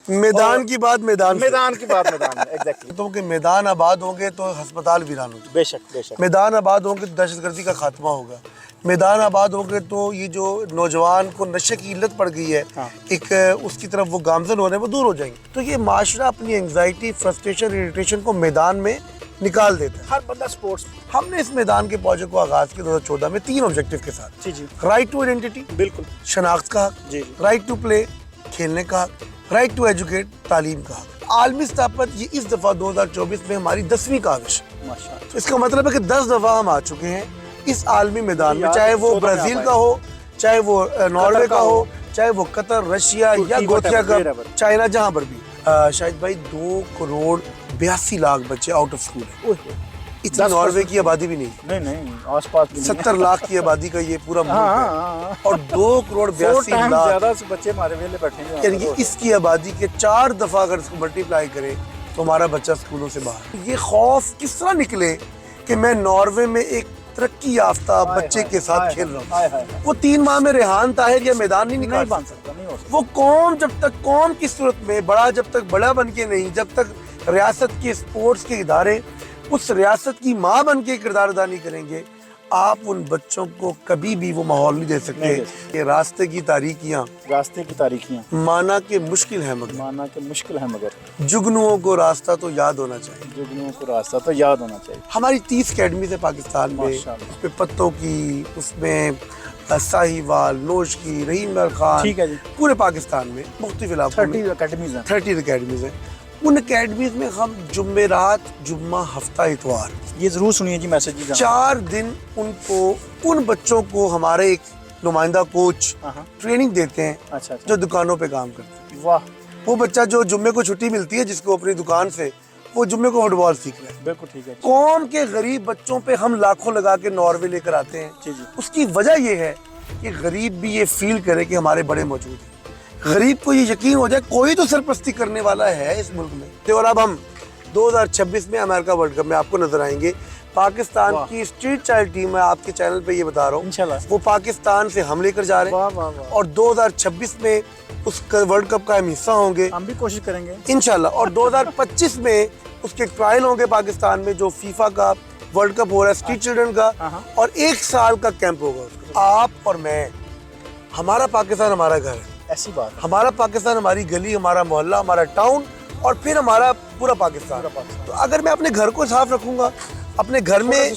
میدان کی بات میدان کی بات میدان میں ایگزیکٹلی. تو کہ میدان آباد ہوں گے تو ہسپتال ویران ہو جائیں. بے شک بے شک. میدان آباد ہوں گے تو دہشت گردی کا خاتمہ ہوگا. میدان آباد ہوں گے تو یہ جو نوجوان کو نشے کی علت پڑ گئی ہے ایک اس کی طرف وہ گامزن ہو رہے ہیں وہ دور ہو جائیں گے. تو یہ معاشرہ اپنی انگزائٹی فرسٹریشن اریٹیشن کو میدان میں نکال دیتا ہے. ہر بندہ سپورٹس. ہم نے اس میدان کے پروجیکٹ کو آغاز کیا 2014 میں 3 آبجیکٹو کے ساتھ. جی رائٹ ٹو آئیڈینٹی بالکل. شناخت کا حق. رائٹ ٹو پلے کھیلنے کا حق. رائٹ ٹو ایجوکیٹ تعلیم کا حق. عالمی سطح پر یہ اس دفعہ 2024 میں ہماری 10ویں کاوش ہے. تو اس کا مطلب ہے کہ 10 دفعہ ہم آ چکے ہیں اس عالمی میدان میں, چاہے وہ برازیل کا ہو, چاہے وہ ناروے کا ہو, چاہے وہ قطر, رشیا یا گوتھیا کا, چائنا, جہاں پر بھی. شاہد بھائی 2 کروڑ 82 لاکھ بچے آؤٹ آف سکول ہیں. اتنا ناروے کی آبادی بھی نہیں, آس پاس 70 لاکھ کی آبادی کا یہ پورا ملک ہے, اور 2 کروڑ 82 لاکھ زیادہ سے بچے ہمارے ویلے بیٹھے ہیں. یعنی کہ اس کی آبادی کے 4 دفعہ اگر اس کو ملٹیپلائی کریں تو ہمارا بچہ سکولوں سے باہر. یہ خوف کس طرح نکلے کہ میں ناروے میں ایک ترقی یافتہ بچے کے ساتھ کھیل رہا ہوں. وہ 3 ماہ میں ریحان طاہر یا میدان نہیں نکال بن سکتا. وہ قوم جب تک قوم کی صورت میں بڑا, جب تک بڑا بن کے نہیں, جب تک ریاست کے اسپورٹس کے ادارے اس ریاست کی ماں بن کے کردار ادا نہیں کریں گے, آپ ان بچوں کو کبھی بھی وہ ماحول نہیں دے سکتے. کہ راستے کی تاریکیاں مانا کہ مشکل ہے مگر جگنوؤں کو راستہ تو یاد ہونا چاہیے. ہماری 30 اکیڈمیز ہے پاکستان میں, اس پہ پتوں کی, اس میں ساہیوال, نوش کی, رحیم گر خان, پورے پاکستان میں مختلف علاقوں میں 30 اکیڈمیز ہیں. ان اکیڈمیز میں ہم جمعرات, جمعہ, ہفتہ, اتوار, یہ ضرور سنیے جی میسج, 4 دن ان بچوں کو ہمارے ایک نمائندہ کوچ ٹریننگ دیتے ہیں جو دکانوں پہ کام کرتے ہیں. واہ. وہ بچہ جو جمعے کو چھٹی ملتی ہے جس کو اپنی دکان سے, وہ جمعے کو فٹ بال سیکھ رہے ہیں. بالکل ٹھیک ہے. قوم کے غریب بچوں پہ ہم لاکھوں لگا کے ناروے لے کر آتے ہیں. اس کی وجہ یہ ہے کہ غریب بھی یہ فیل کرے کہ ہمارے بڑے موجود ہیں. غریب کو یہ یقین ہو جائے کوئی تو سرپرستی کرنے والا ہے اس ملک میں. اور اب ہم 2026 میں امریکہ ورلڈ کپ میں آپ کو نظر آئیں گے. پاکستان کی اسٹریٹ چائلڈ ٹیم, میں آپ کے چینل پہ یہ بتا رہا ہوں, وہ پاکستان سے ہم لے کر جا رہے ہیں, اور 2026 میں اس ورلڈ کپ کا ہم حصہ ہوں گے. ہم بھی کوشش کریں گے انشاءاللہ. اور 2025 میں اس کے ٹرائل ہوں گے پاکستان میں, جو فیفا کا ورلڈ کپ ہو رہا ہے اسٹریٹ چلڈرن کا, اور 1 سال کا کیمپ ہوگا. آپ اور میں, ہمارا پاکستان ہمارا گھر ہے. ایسی بات, ہمارا پاکستان ہماری گلی, ہمارا محلہ, ہمارا ٹاؤن, اور پھر ہمارا پورا پاکستان. تو اگر میں اپنے گھر کو صاف رکھوں گا, اپنے گھر میں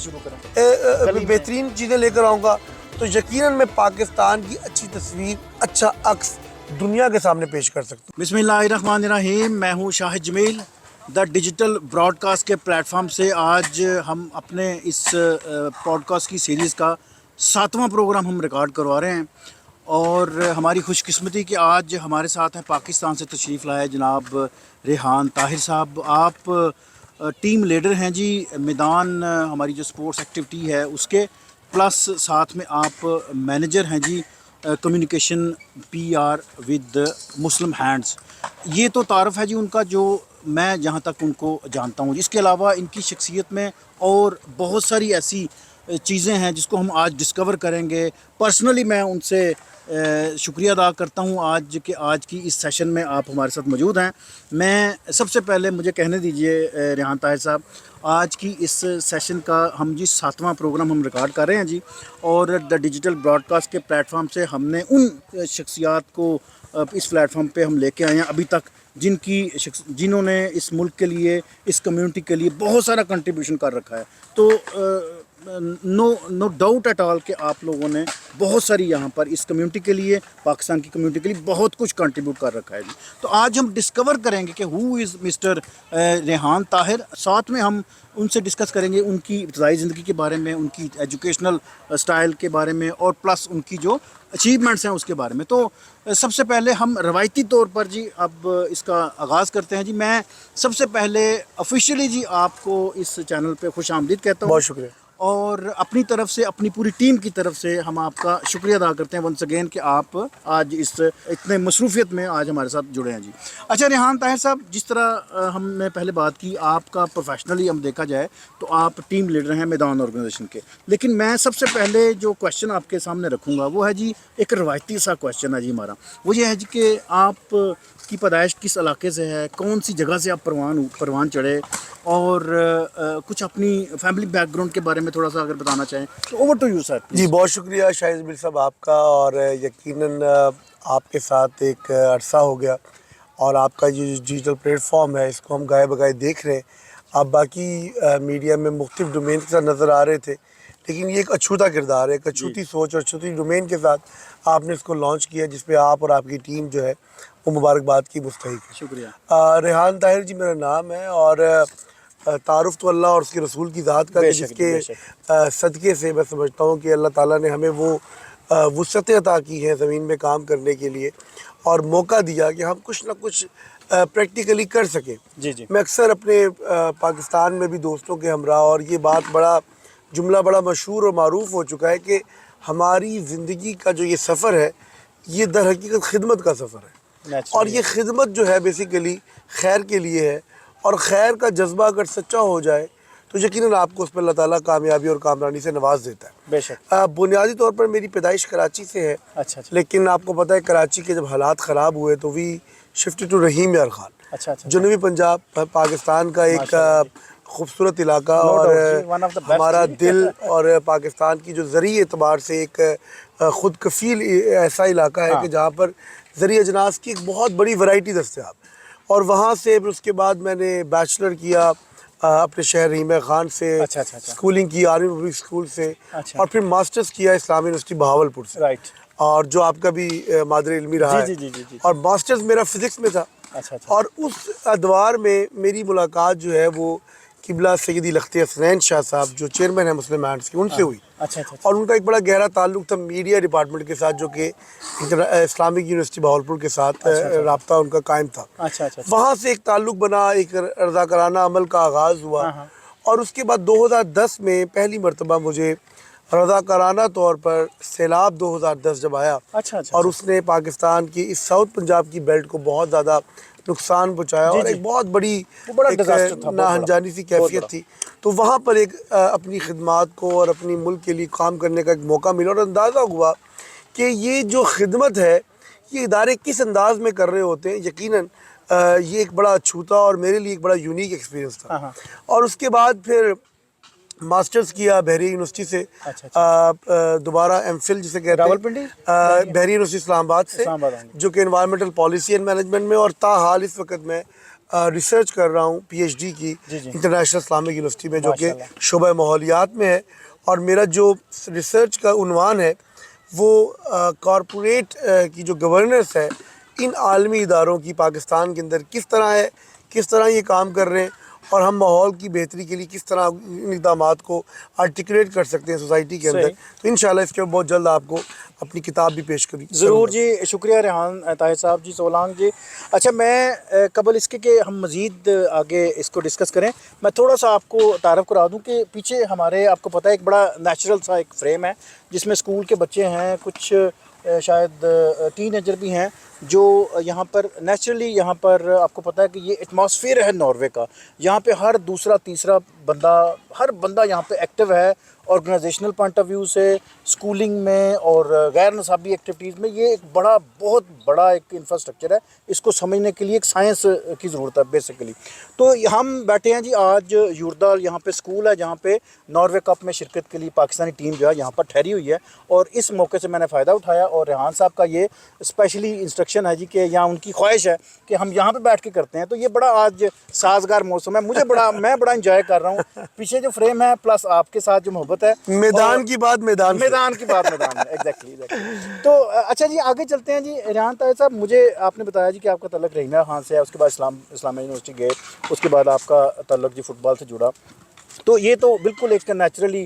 بہترین چیزیں لے کر آؤں گا, تو یقیناً میں پاکستان کی اچھی تصویر, اچھا عکس دنیا کے سامنے پیش کر سکتا ہوں. بسم اللہ الرحمن الرحیم. میں ہوں شاہد جمیل. دا ڈیجیٹل براڈ کاسٹ کے پلیٹ فارم سے آج ہم اپنے اس پوڈ کاسٹ کی سیریز کا 7واں پروگرام ہم ریکارڈ کروا رہے ہیں, اور ہماری خوش قسمتی کہ آج ہمارے ساتھ ہیں پاکستان سے تشریف لائے جناب ریحان طاہر صاحب. آپ ٹیم لیڈر ہیں جی میدان, ہماری جو سپورٹس ایکٹیویٹی ہے اس کے, پلس ساتھ میں آپ مینیجر ہیں جی communication PR with Muslim Hands. یہ تو تعارف ہے جی ان کا جو میں جہاں تک ان کو جانتا ہوں. اس کے علاوہ ان کی شخصیت میں اور بہت ساری ایسی چیزیں ہیں جس کو ہم آج ڈسکور کریں گے. پرسنلی میں ان سے شکریہ ادا کرتا ہوں آج کی اس سیشن میں آپ ہمارے ساتھ موجود ہیں. میں سب سے پہلے مجھے کہنے دیجئے ریحان طاہر صاحب, آج کی اس سیشن کا ہم جی 7واں پروگرام ہم ریکارڈ کر رہے ہیں جی, اور دا ڈیجیٹل براڈ کاسٹ کے پلیٹ فارم سے ہم نے ان شخصیات کو اس پلیٹ فارم پہ ہم لے کے آئے ہیں ابھی تک جنہوں نے اس ملک کے لیے, اس کمیونٹی کے لیے بہت سارا کنٹریبیوشن کر رکھا ہے. تو نو ڈاؤٹ ایٹ آل کہ آپ لوگوں نے بہت ساری یہاں پر اس کمیونٹی کے لیے, پاکستان کی کمیونٹی کے لیے بہت کچھ کنٹریبیوٹ کر رکھا ہے جی. تو آج ہم ڈسکور کریں گے کہ ہو از مسٹر ریحان طاہر. ساتھ میں ہم ان سے ڈسکس کریں گے ان کی ابتدائی زندگی کے بارے میں, ان کی ایجوکیشنل سٹائل کے بارے میں, اور پلس ان کی جو اچیومنٹس ہیں اس کے بارے میں. تو سب سے پہلے ہم روایتی طور پر جی اب اس کا آغاز کرتے ہیں جی. میں سب سے پہلے آفیشیلی جی آپ کو اس چینل پہ خوش آمدید کہتا ہوں. بہت شکریہ. اور اپنی طرف سے اپنی پوری ٹیم کی طرف سے ہم آپ کا شکریہ ادا کرتے ہیں ونس اگین کہ آپ آج اس اتنے مصروفیت میں آج ہمارے ساتھ جڑے ہیں جی. اچھا ریحان طاہر صاحب، جس طرح ہم نے پہلے بات کی، آپ کا پروفیشنلی ہم دیکھا جائے تو آپ ٹیم لیڈر ہیں میدان آرگنائزیشن کے. لیکن میں سب سے پہلے جو کویشچن آپ کے سامنے رکھوں گا وہ ہے جی ایک روایتی سا کویشچن ہے جی ہمارا. وہ یہ ہے جی کہ آپ کی پیدائش کس علاقے سے ہے، کون سی جگہ سے آپ پروان چڑھے، اور کچھ اپنی فیملی بیک گراؤنڈ کے بارے میں تھوڑا سا اگر بتانا چاہیں تو اوور ٹو یو سر. جی بہت شکریہ شاہد اسماعیل صاحب آپ کا، اور یقیناً آپ کے ساتھ ایک عرصہ ہو گیا، اور آپ کا یہ جو ڈیجیٹل پلیٹ فارم ہے اس کو ہم گائے بگائے دیکھ رہے ہیں. آپ باقی میڈیا میں مختلف ڈومین کے ساتھ نظر آ رہے تھے، لیکن یہ ایک اچھوتا کردار ہے، ایک اچھوتی سوچ اور اچھوتی ڈومین کے ساتھ آپ نے اس کو لانچ کیا، جس پہ آپ اور آپ کی ٹیم جو ہے وہ مبارکباد کی مستحق ہے. شکریہ. ریحان طاہر جی میرا نام ہے، اور تعارف تو اللہ اور اس کے رسول کی ذات کا، کہ جس کے صدقے سے میں سمجھتا ہوں کہ اللہ تعالیٰ نے ہمیں وہ وسعتیں عطا کی ہیں زمین میں کام کرنے کے لیے، اور موقع دیا کہ ہم کچھ نہ کچھ پریکٹیکلی کر سکیں. جی جی. میں اکثر اپنے پاکستان میں بھی دوستوں کے ہمراہ، اور یہ بات بڑا جملہ بڑا مشہور اور معروف ہو چکا ہے کہ ہماری زندگی کا جو یہ سفر ہے یہ در حقیقت خدمت کا سفر ہے، اور یہ خدمت جو ہے بیسیکلی خیر کے لیے ہے، اور خیر کا جذبہ اگر سچا ہو جائے تو یقیناً آپ کو اس پہ اللہ تعالیٰ کامیابی اور کامرانی سے نواز دیتا ہے. بے شک. بنیادی طور پر میری پیدائش کراچی سے ہے. اچھا. لیکن آپ کو پتہ ہے کراچی کے جب حالات خراب ہوئے تو وی شفٹ ٹو رحیم یار خان. اچھا. جنوبی پنجاب پاکستان کا ایک خوبصورت علاقہ، اور ہمارا دل اور پاکستان کی جو زرعی اعتبار سے ایک خود کفیل ایسا علاقہ ہے کہ جہاں پر زرعی اجناس کی ایک بہت بڑی ورائٹی دستیاب. اور وہاں سے پھر اس کے بعد میں نے بیچلر کیا اپنے شہر رحیم خان سے، اسکولنگ کی آرمی پبلک اسکول سے، اور پھر ماسٹرز کیا اسلامی یونیورسٹی بہاولپور سے، اور جو آپ کا بھی مادر علمی رہا ہے. اور ماسٹرز میرا فزکس میں تھا. اور اس ادوار میں میری ملاقات جو ہے وہ قبلہ سیدی لخت حسنین شاہ صاحب جو چیئرمین ہیں مسلم ہینڈس کے، ان سے ہوئی. اور ان کا ایک بڑا گہرا تعلق تھا میڈیا ڈپارٹمنٹ کے ساتھ، جو کہ اسلامک یونیورسٹی بہاولپور کے ساتھ رابطہ ان کا قائم تھا. وہاں سے ایک تعلق بنا، ایک رضاکارانہ عمل کا آغاز ہوا. اور اس کے بعد 2010 میں پہلی مرتبہ مجھے رضاکارانہ طور پر سیلاب 2010 جب آیا، اور اس نے پاکستان کی اس ساؤتھ پنجاب کی بیلٹ کو بہت زیادہ نقصان پہنچایا، اور ایک بہت بڑی ناہنجانی سی کیفیت تھی. تو وہاں پر ایک اپنی خدمات کو اور اپنی ملک کے لیے کام کرنے کا ایک موقع ملا، اور اندازہ ہوا کہ یہ جو خدمت ہے یہ ادارے کس انداز میں کر رہے ہوتے ہیں. یقیناً یہ ایک بڑا اچھوتا اور میرے لیے ایک بڑا یونیک ایکسپیرینس تھا. اور اس کے بعد پھر ماسٹرز کیا بحریہ یونیورسٹی سے، دوبارہ ایم فل جسے کہتے ہیں بحریہ یونیورسٹی اسلام آباد سے، جو کہ انوائرمنٹل پالیسی اینڈ مینجمنٹ میں، اور تاحال اس وقت میں ریسرچ کر رہا ہوں پی ایچ ڈی کی انٹرنیشنل اسلامک یونیورسٹی میں، جو کہ شعبہ ماحولیات میں ہے. اور میرا جو ریسرچ کا عنوان ہے وہ کارپوریٹ کی جو گورننس ہے ان عالمی اداروں کی پاکستان کے اندر کس طرح ہے، کس طرح یہ کام کر رہے ہیں، اور ہم ماحول کی بہتری کے لیے کس طرح ان اقدامات کو آرٹیکولیٹ کر سکتے ہیں سوسائٹی کے اندر. تو انشاءاللہ اس کے بہت جلد آپ کو اپنی کتاب بھی پیش کری. ضرور جی. شکریہ ریحان طاہر صاحب جی، سولانگ جی. اچھا، میں قبل اس کے کہ ہم مزید آگے اس کو ڈسکس کریں، میں تھوڑا سا آپ کو تعارف کرا دوں کہ پیچھے ہمارے آپ کو پتہ ہے ایک بڑا نیچرل سا ایک فریم ہے جس میں اسکول کے بچے ہیں، کچھ شاید ٹین ایجر بھی ہیں، جو یہاں پر نیچرلی یہاں پر آپ کو پتہ ہے کہ یہ ایٹماسفیئر ہے ناروے کا. یہاں پہ ہر دوسرا تیسرا ہر بندہ یہاں پہ ایکٹیو ہے آرگنائزیشنل پوائنٹ آف ویو سے، اسکولنگ میں اور غیر نصابی ایکٹیویٹیز میں. یہ ایک بہت بڑا ایک انفراسٹرکچر ہے. اس کو سمجھنے کے لیے ایک سائنس کی ضرورت ہے بیسیکلی. تو ہم بیٹھے ہیں جی آج یوردال، یہاں پہ اسکول ہے جہاں پہ ناروے کپ میں شرکت کے لیے پاکستانی ٹیم جو ہے یہاں پر ٹھہری ہوئی ہے، اور اس موقع سے میں نے فائدہ اٹھایا. اور ریحان صاحب کا یہ اسپیشلی انسٹرکشن ہے جی کہ یہاں ان کی خواہش ہے کہ ہم یہاں پہ بیٹھ کے کرتے ہیں. تو یہ بڑا آج سازگار موسم ہے، میں بڑا انجوائے کر رہا ہوں. پیچھے جو فریم ہے پلس آپ کے ساتھ جو محبت ہے، میدان کی بات میدان میں ایگزیکٹلی. تو اچھا جی، آگے چلتے ہیں جی. ریحان طاہر صاحب، مجھے آپ نے بتایا جی کہ آپ کا تعلق رحیمہ خان سے ہے، اس کے بعد اسلامیہ یونیورسٹی گئے، اس کے بعد آپ کا تعلق جی فٹ بال سے جڑا. تو یہ تو بالکل ایک نیچرلی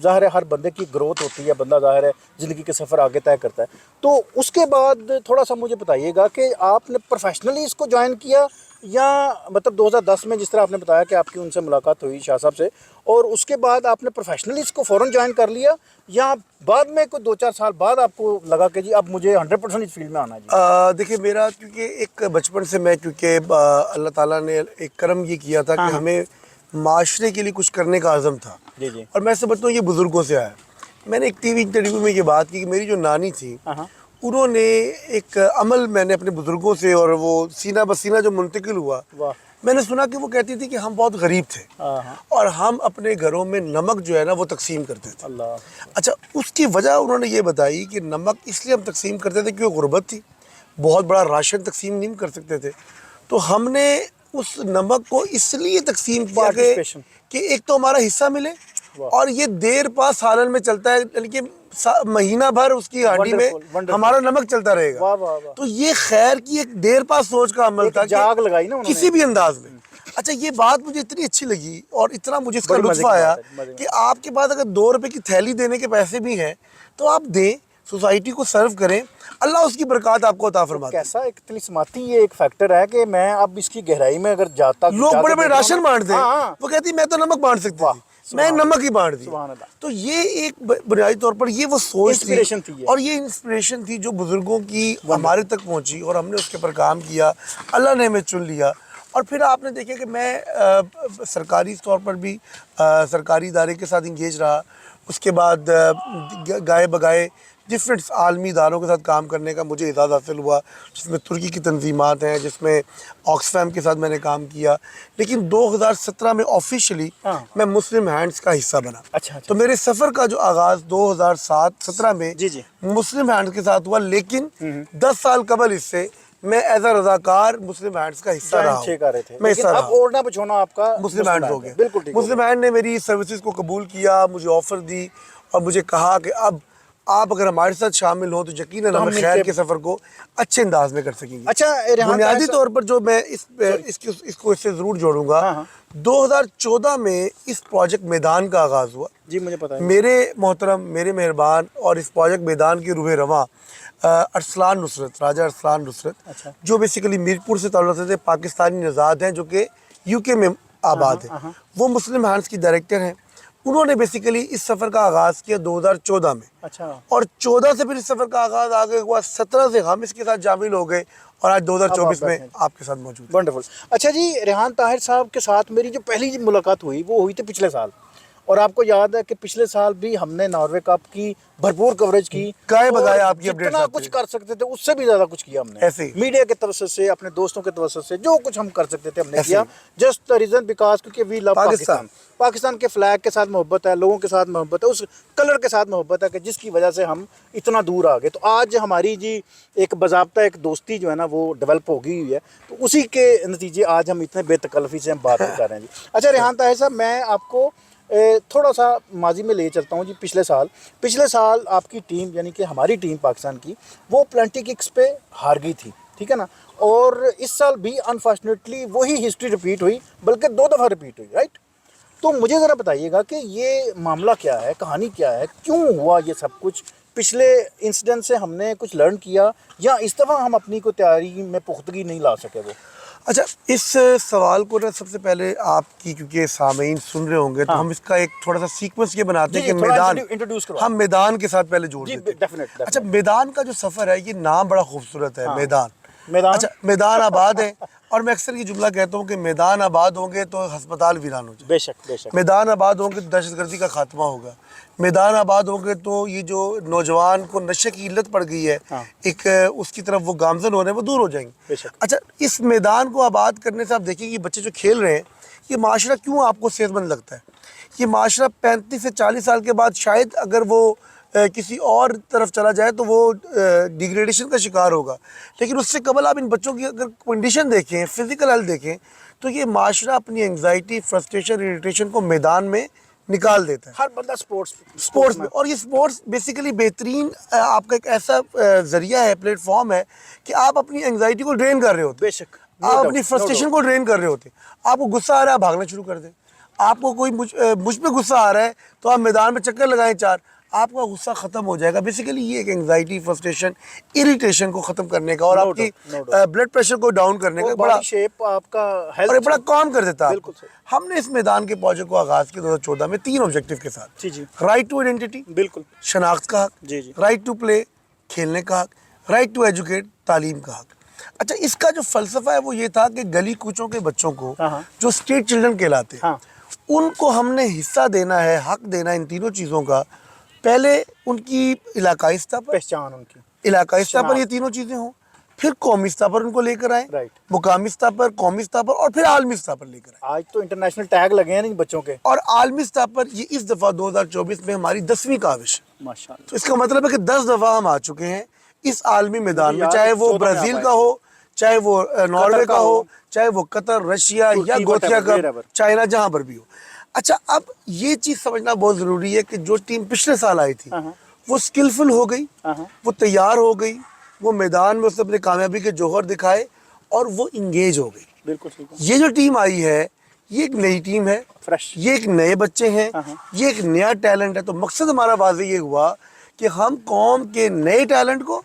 ظاہر ہے ہر بندے کی گروتھ ہوتی ہے، بندہ ظاہر ہے زندگی کے سفر آگے طے کرتا ہے. تو اس کے بعد تھوڑا سا مجھے بتائیے گا کہ آپ نے پروفیشنلی اس کو جوائن کیا یا مطلب 2010 میں جس طرح آپ نے بتایا کہ آپ کی ان سے ملاقات ہوئی شاہ صاحب سے، اور اس کے بعد آپ نے پروفیشنلی اس کو فوراً جوائن کر لیا، یا بعد میں کوئی 2-4 سال بعد آپ کو لگا کہ جی اب مجھے 100% اس فیلڈ میں آنا ہے جی؟ دیکھیے میرا کیونکہ ایک بچپن سے میں کیونکہ اللہ تعالیٰ نے ایک کرم یہ کیا تھا کہ ہمیں معاشرے کے لیے کچھ کرنے کا عزم تھا، جی جی اور میں سمجھتا ہوں یہ بزرگوں سے آیا. میں نے ایک ٹی وی انٹرویو میں یہ بات کی کہ میری جو نانی تھی انہوں نے ایک عمل میں نے اپنے بزرگوں سے، اور وہ سینہ بسینہ جو منتقل ہوا، واہ. میں نے سنا کہ وہ کہتی تھی کہ ہم بہت غریب تھے اور ہم اپنے گھروں میں نمک جو ہے نا وہ تقسیم کرتے تھے. اللہ. اچھا، اس کی وجہ انہوں نے یہ بتائی کہ نمک اس لیے ہم تقسیم کرتے تھے کیونکہ غربت تھی، بہت بڑا راشن تقسیم نہیں کر سکتے تھے، تو ہم نے اس نمک کو اس لیے تقسیم کیا کہ ایک تو ہمارا حصہ ملے، اور یہ دیر پا سالن میں چلتا ہے، یعنی کہ مہینہ بھر اس کی ہانڈی میں ہمارا نمک چلتا رہے گا. تو یہ خیر کی ایک دیر پا سوچ کا عمل تھا جاگ لگائی نا کسی بھی انداز میں. اچھا، یہ بات مجھے اتنی اچھی لگی اور اتنا مجھے اس کا لطف آیا کہ آپ کے پاس اگر 2 روپے کی تھیلی دینے کے پیسے بھی ہیں تو آپ دیں، سوسائٹی کو سرو کریں، اللہ اس کی برکات آپ کو عطا فرماتا ہے. کیسا ایک طلسماتی یہ ایک فیکٹر ہے کہ میں اب اس کی گہرائی میں اگر جاتا، لوگ بڑے بڑے راشن بانٹتے ہیں، وہ کہتی میں تو نمک بانٹ سکتی تھی، میں نمک ہی بانٹ دی. تو یہ ایک بنیادی طور پر یہ وہ سوچ تھی، اور یہ انسپریشن تھی جو بزرگوں کی ہمارے تک پہنچی، اور ہم نے اس کے پر کام کیا، اللہ نے ہمیں چن لیا. اور پھر آپ نے دیکھا کہ میں سرکاری طور پر بھی سرکاری ادارے کے ساتھ انگیج رہا، اس کے بعد گائے بگائے ڈفرینٹ عالمی اداروں کے ساتھ کام کرنے کا مجھے اعزاز حاصل ہوا، جس میں ترکی کی تنظیمات ہیں، جس میں آکسفیم کے ساتھ میں نے کام کیا. لیکن 2017 میں آفیشلی میں مسلم ہینڈز کا حصہ بنا. تو میرے سفر کا جو آغاز 2017 میں مسلم ہینڈز کے ساتھ ہوا، لیکن 10 سال قبل اس سے میں ایز اے رضاکار مسلم ہینڈز کا حصہ رہا ہوں. میں حصہ رہا ہوں. مسلم ہینڈز ہو گیا. مسلم ہینڈ نے میری سروسز کو قبول کیا، مجھے آفر دی، اور مجھے کہا کہ اب آپ اگر ہمارے ساتھ شامل ہوں تو یقیناً ہم خیر کے سفر کو اچھے انداز میں کر سکیں گے. اچھا، بنیادی طور پر جو میں اس کو اس سے ضرور جوڑوں گا، 2014 میں اس پروجیکٹ میدان کا آغاز ہوا. جی مجھے پتا ہے. میرے محترم، میرے مہربان اور اس پروجیکٹ میدان کے روح رواں ارسلان نصرت، راجہ ارسلان نصرت، جو بیسیکلی میرپور سے تعلق رکھتے تھے، پاکستانی نژاد ہیں جو کہ یو کے میں آباد ہیں، وہ مسلم ہینڈز کی ڈائریکٹر ہیں. انہوں نے بیسیکلی اس سفر کا آغاز کیا 2014 میں، اور 14 سے پھر اس سفر کا آغاز آگے ہوا، 17 سے ہم اس کے ساتھ شامل ہو گئے، اور آج 2024 میں آپ کے ساتھ موجود ہیں. ونڈرفل. اچھا جی، ریحان طاہر صاحب کے ساتھ میری جو پہلی ملاقات ہوئی وہ ہوئی تھی پچھلے سال، اور آپ کو یاد ہے کہ پچھلے سال بھی ہم نے ناروے کپ کی بھرپور کوریج کی، گائے بگائے آپ کی اپڈیٹس جتنا کچھ کر سکتے تھے اس سے بھی زیادہ کچھ کیا ہم نے، ایسے ہی میڈیا کے توسط سے، اپنے دوستوں کے توسط سے، جو کچھ ہم کر سکتے تھے ہم نے کیا. جسٹ ریزن بیکاز کیونکہ وی لو پاکستان کے فلیگ کے ساتھ محبت ہے، لوگوں کے ساتھ محبت ہے، اس کلر کے ساتھ محبت ہے کہ جس کی وجہ سے ہم اتنا دور آ گئے. تو آج ہماری جی ایک باضابطہ ایک دوستی جو ہے نا وہ ڈیولپ ہو گئی ہوئی ہے، تو اسی کے نتیجے آج ہم اتنے بے تکلفی سے ہم بات کر رہے ہیں جی. اچھا ریحان طاہر صاحب، میں آپ کو تھوڑا سا ماضی میں لے چلتا ہوں جی. پچھلے سال آپ کی ٹیم، یعنی کہ ہماری ٹیم پاکستان کی، وہ پلانٹی ککس پہ ہار گئی تھی، ٹھیک ہے نا، اور اس سال بھی انفارچونیٹلی وہی ہسٹری رپیٹ ہوئی، بلکہ 2 دفعہ رپیٹ ہوئی، رائٹ؟ تو مجھے ذرا بتائیے گا کہ یہ معاملہ کیا ہے، کہانی کیا ہے، کیوں ہوا یہ سب کچھ؟ پچھلے انسیڈنٹ سے ہم نے کچھ لرن کیا، یا اس دفعہ ہم اپنی کو تیاری میں پختگی نہیں لا سکے وہ؟ اچھا، اس سوال کو نا سب سے پہلے آپ کی، کیونکہ سامعین سن رہے ہوں گے، تو ہم اس کا ایک تھوڑا سا سیکوینس یہ بناتے ہیں کہ ہم میدان کے ساتھ پہلے جوڑ دیتے ہیں. اچھا، میدان کا جو سفر ہے، یہ نام بڑا خوبصورت ہے، میدان. اچھا، میدان آباد ہے، اور میں اکثر یہ جملہ کہتا ہوں کہ میدان آباد ہوں گے تو ہسپتال ویران ہو جائے. بے شک. میدان آباد ہوں گے تو دہشت گردی کا خاتمہ ہوگا. میدان آباد ہوں گے تو یہ جو نوجوان کو نشے کی علت پڑ گئی ہے، ایک اس کی طرف وہ گامزن ہو رہے ہیں، وہ دور ہو جائیں گے. اچھا، اس میدان کو آباد کرنے سے آپ دیکھیں کہ یہ بچے جو کھیل رہے ہیں، یہ معاشرہ کیوں آپ کو صحت مند لگتا ہے؟ یہ معاشرہ 35 سے 40 سال کے بعد شاید اگر وہ کسی اور طرف چلا جائے تو وہ ڈیگریڈیشن کا شکار ہوگا، لیکن اس سے قبل آپ ان بچوں کی اگر کنڈیشن دیکھیں، فزیکل ہیلتھ دیکھیں، تو یہ معاشرہ اپنی انگزائٹی، فرسٹریشن، اریٹیشن کو میدان میں نکال دیتا ہے. ہر بندہ سپورٹس میں، اور یہ سپورٹس بیسیکلی بہترین آپ کا ایک ایسا ذریعہ ہے، پلیٹ فارم ہے کہ آپ اپنی انگزائٹی کو ڈرین کر رہے ہوتے ہیں. بے شک. آپ اپنی فرسٹریشن کو ڈرین کر رہے ہوتے ہیں. آپ کو غصہ آ رہا ہے، آپ بھاگنا شروع کر دیں. آپ کو کوئی مجھ پہ غصہ آ رہا ہے تو آپ میدان میں چکر لگائیں 4. آپ کا غصہ ختم ہو جائے گا. بیسیکلی یہ ایک انگزائٹی, فرسٹریشن, اریٹیشن کو ختم کرنے کا اور آپ کی بلڈ پریشر کو ڈاؤن کرنے کا بڑا شیپ آپ کا اور ایک بڑا کام کر دیتا ہے. بالکل صحیح. ہم نے اس میدان کے پروجیکٹ کو آغاز کیا 2014 میں 3 آبجیکٹو کے ساتھ. جی جی رائٹ ٹو آئیڈینٹی, بالکل. شناخت کا حق, جی جی رائٹ ٹو پلے, کھیلنے کا حق, رائٹ ٹو ایجوکیٹ, تعلیم کا حق. اچھا, اس کا جو فلسفہ ہے وہ یہ تھا کہ گلی کوچوں کے بچوں کو جو اسٹریٹ چلڈرن کہلاتے ہیں ان کو ہم نے حصہ دینا ہے, حق دینا ہے ان تینوں چیزوں کا. پہلے ان کی علاقائی سطح پر, پہچان ان کی علاقائی سطح پر یہ تینوں چیزیں ہوں, پھر قومی سطح پر ان کو لے کر آئیں, مقامی سطح پر, قومی سطح پر, اور پھر عالمی سطح پر لے کر آئیں. آج تو انٹرنیشنل ٹیگ لگے ہیں بچوں کے. اور عالمی سطح پر یہ اس دفعہ 2024 میں ہماری 10ویں کاوش ہے. ماشاءاللہ. تو اس کا مطلب ہے کہ 10 دفعہ ہم آ چکے ہیں اس عالمی میدان میں, چاہے وہ برازیل کا ہو, چاہے وہ ناروے کا ہو, چاہے وہ قطر, رشیا یا گوتھیا کا, چائنا, جہاں پر بھی ہو. اچھا, اب یہ چیز سمجھنا بہت ضروری ہے کہ جو ٹیم پچھلے سال آئی تھی وہ سکلفل ہو گئی, وہ تیار ہو گئی, وہ میدان میں اس نے اپنی کامیابی کے جوہر دکھائے اور وہ انگیج ہو گئی. بالکل. یہ جو ٹیم آئی ہے یہ ایک نئی ٹیم ہے, یہ ایک نئے بچے ہیں, یہ ایک نیا ٹیلنٹ ہے. تو مقصد ہمارا واضح یہ ہوا کہ ہم قوم کے نئے ٹیلنٹ کو,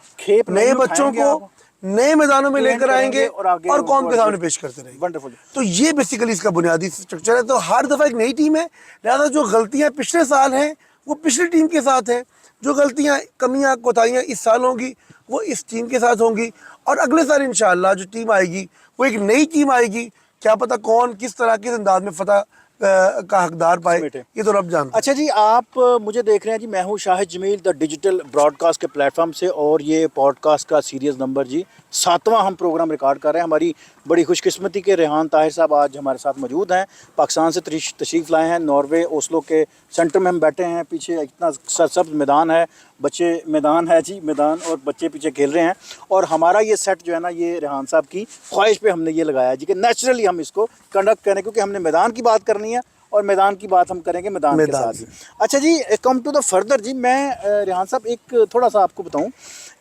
نئے بچوں کو نئے میدانوں میں لے کر آئیں گے اور قوم کے سامنے پیش کرتے رہیں گے. تو یہ بیسیکلی اس کا بنیادی اسٹرکچر ہے. تو ہر دفعہ ایک نئی ٹیم ہے, لہٰذا جو غلطیاں پچھلے سال ہیں وہ پچھلی ٹیم کے ساتھ ہیں, جو غلطیاں, کمیاں, کوتاہیاں اس سال ہوں گی وہ اس ٹیم کے ساتھ ہوں گی, اور اگلے سال انشاءاللہ جو ٹیم آئے گی وہ ایک نئی ٹیم آئے گی. کیا پتہ کون کس طرح کس انداز میں فتح کا حقدار پائے, یہ تو رب جانتا ہے. اچھا جی, آپ مجھے دیکھ رہے ہیں جی, میں ہوں شاہد جمیل دا ڈیجیٹل براڈ کاسٹ کے پلیٹ فارم سے, اور یہ پوڈ کاسٹ کا سیریز نمبر جی 7واں ہم پروگرام ریکارڈ کر رہے ہیں. ہماری بڑی خوش قسمتی کے ریحان طاہر صاحب آج ہمارے ساتھ موجود ہیں, پاکستان سے تشریف لائے ہیں. ناروے اوسلو کے سینٹر میں ہم بیٹھے ہیں, پیچھے اتنا سرسبز میدان ہے, بچے میدان ہے جی, میدان, اور بچے پیچھے کھیل رہے ہیں. اور ہمارا یہ سیٹ جو ہے نا, یہ ریحان صاحب کی خواہش پہ ہم نے یہ لگایا جی کہ نیچرلی ہم اس کو کنڈکٹ کریں, کیونکہ ہم نے میدان کی بات کرنی ہے اور میدان کی بات ہم کریں گے میدان کے ساتھ ہی. اچھا جی, کم ٹو دا فردر جی, میں ریحان صاحب ایک تھوڑا سا آپ کو بتاؤں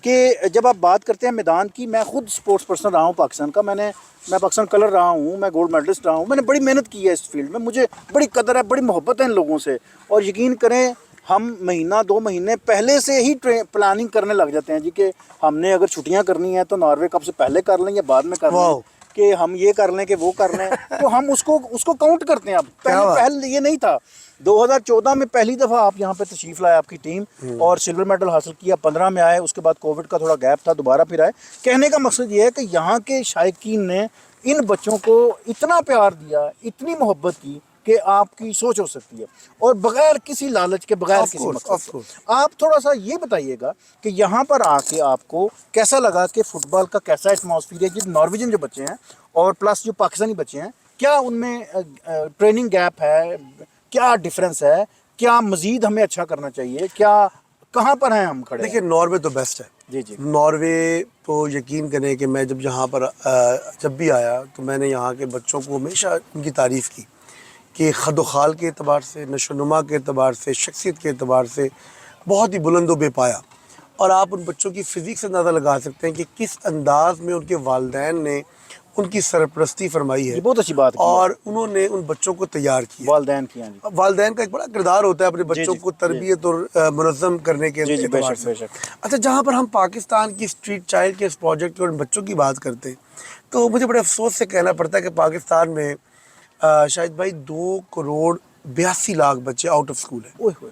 کہ جب آپ بات کرتے ہیں میدان کی, میں خود سپورٹس پرسن رہا ہوں پاکستان کا. میں پاکستان کلر رہا ہوں, میں گولڈ میڈلسٹ رہا ہوں, میں نے بڑی محنت کی ہے اس فیلڈ میں, مجھے بڑی قدر ہے, بڑی محبت ہے ان لوگوں سے. اور یقین کریں ہم مہینہ 2 مہینے پہلے سے ہی پلاننگ کرنے لگ جاتے ہیں جی کہ ہم نے اگر چھٹیاں کرنی ہیں تو ناروے کب سے پہلے کر لیں یا بعد میں کر لیں, کہ ہم یہ کر لیں کہ وہ کر لیں. تو ہم اس کو کاؤنٹ کرتے ہیں. اب پہلے یہ نہیں تھا. 2014 میں پہلی دفعہ آپ یہاں پہ تشریف لائے, آپ کی ٹیم, اور سلور میڈل حاصل کیا. 15 میں آئے, اس کے بعد کووڈ کا تھوڑا گیپ تھا, دوبارہ پھر آئے. کہنے کا مقصد یہ ہے کہ یہاں کے شائقین نے ان بچوں کو اتنا پیار دیا, اتنی محبت کی کہ آپ کی سوچ ہو سکتی ہے, اور بغیر کسی لالچ کے, بغیر کسی مقصد کے. آپ تھوڑا سا یہ بتائیے گا کہ یہاں پر آ کے آپ کو کیسا لگا, کہ فٹ بال کا کیسا ایٹماسفیئر ہے, جو نارویجن جو بچے ہیں اور پلس جو پاکستانی بچے ہیں, کیا ان میں ٹریننگ گیپ ہے, کیا ڈفرینس ہے, کیا مزید ہمیں اچھا کرنا چاہیے, کیا کہاں پر ہیں ہم کھڑے؟ دیکھیے, ناروے تو بیسٹ ہے. جی جی, ناروے تو یقین کریں کہ میں جب یہاں پر جب بھی آیا تو میں نے یہاں کے بچوں کو ہمیشہ ان کی تعریف کی کہ خد و خال کے اعتبار سے, نشو و نما کے اعتبار سے, شخصیت کے اعتبار سے بہت ہی بلند و بے پایا. اور آپ ان بچوں کی فزیک سے اندازہ لگا سکتے ہیں کہ کس انداز میں ان کے والدین نے ان کی سرپرستی فرمائی ہے. بہت اچھی بات, اور انہوں نے ان بچوں کو تیار کیا. والدین کی, والدین کا ایک بڑا کردار ہوتا ہے اپنے بچوں کو تربیت اور منظم کرنے کے اعتبار سے. اچھا, جہاں پر ہم پاکستان کی اسٹریٹ چائلڈ کے اس پروجیکٹ اور ان بچوں کی بات کرتے ہیں تو مجھے بڑے افسوس سے کہنا پڑتا ہے کہ پاکستان میں شاید بھائی 2 کروڑ 82 لاکھ بچے آؤٹ آف اسکول ہیں.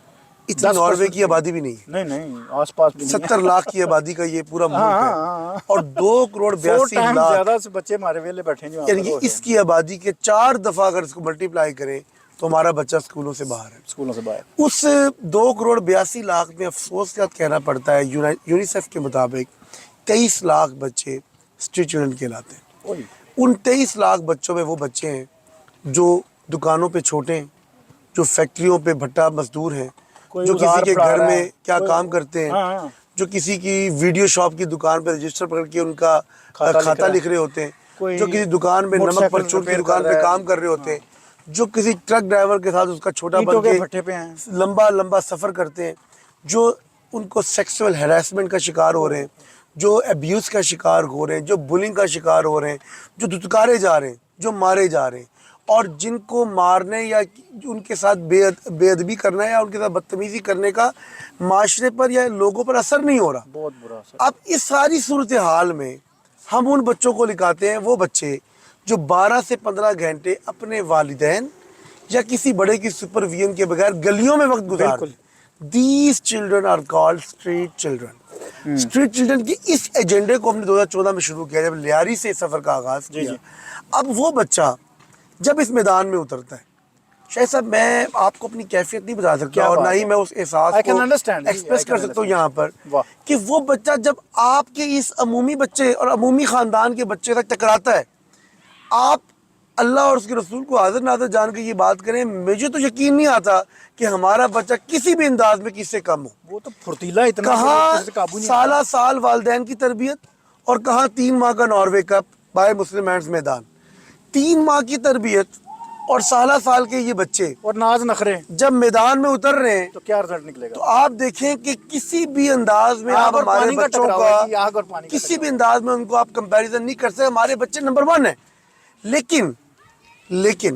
اتنی ناروے کی آبادی بھی نہیں ہے. نہیں, آس پاس 70 لاکھ کی آبادی کا یہ پورا ملک ہے, اور 2 کروڑ 82 لاکھ زیادہ سے بچے ہمارے ویلے بیٹھے ہیں. یعنی کہ اس کی آبادی کے 4 دفعہ اگر اس کو ملٹی پلائی کریں تو ہمارا بچہ اسکولوں سے باہر ہے. اسکولوں سے باہر. اس 2 کروڑ 82 لاکھ میں افسوس کے ساتھ کہنا پڑتا ہے یونیسیف کے مطابق 23 لاکھ بچے اسٹریٹ چلڈرن کہلاتے ہیں. ان 23 لاکھ بچوں میں وہ بچے ہیں جو دکانوں پہ چھوٹے ہیں, جو فیکٹریوں پہ بھٹا مزدور ہیں, جو کسی کے گھر میں کیا کام کرتے ہیں, جو کسی کی ویڈیو شاپ کی دکان پہ رجسٹر پکڑ کے ان کا کھاتا لکھ رہے ہوتے ہیں, جو کسی دکان میں نمک پرچون کی دکان پہ کام کر رہے ہوتے ہیں, جو کسی ٹرک ڈرائیور کے ساتھ اس کا چھوٹا بن کے لمبا سفر کرتے ہیں, جو ان کو سیکسول ہیراسمنٹ کا شکار ہو رہے ہیں, جو ابیوز کا شکار ہو رہے ہیں, جو بلنگ کا شکار ہو رہے ہیں, جو دھتکارے جا رہے ہیں, جو مارے جا رہے ہیں. اور جن کو مارنے یا ان کے ساتھ بے ادبی کرنا ہے یا ان کے ساتھ بدتمیزی کرنے کا معاشرے پر یا لوگوں پر اثر نہیں ہو رہا. بہت برا اثر. اب اس ساری صورتحال میں ہم ان بچوں کو لکھاتے ہیں، وہ بچے جو 12 سے 15 گھنٹے اپنے والدین یا کسی بڑے کی سپرویژن کے بغیر گلیوں میں وقت گزارتے ہیں. These children are called street children. Street children کی اس ایجنڈے کو ہم نے 2014 میں شروع کیا جب لیاری سے سفر کا آغاز کیا. اب وہ بچہ جب اس میدان میں اترتا ہے، شاہد صاحب میں آپ کو اپنی کیفیت نہیں بتا سکتا اور نہ ہی میں اس احساس کو ایکسپریس کر سکتا ہوں یہاں پر کہ وہ بچہ جب آپ کے اس عمومی بچے اور عمومی خاندان کے بچے تک ٹکراتا ہے، آپ اللہ اور اس کے رسول کو حاضر ناظر جان کے یہ بات کریں، مجھے تو یقین نہیں آتا کہ ہمارا بچہ کسی بھی انداز میں کس سے کم ہو. وہ تو پھرتیلا اتنا کہاں سالہ سال والدین کی تربیت اور کہاں 3 ماہ کا ناروے کپ بائے مسلم ہینڈز میدان. 3 ماہ کی تربیت اور سالہ سال کے یہ بچے اور ناز نخرے جب میدان میں اتر رہے ہیں تو کیا رزلٹ نکلے گا. تو آپ دیکھیں کہ کسی بھی انداز میں آپ ہمارے بچوں کا کسی بھی انداز میں ان کو آپ کمپیریزن نہیں کر سکتے. ہمارے بچے نمبر 1 ہیں، لیکن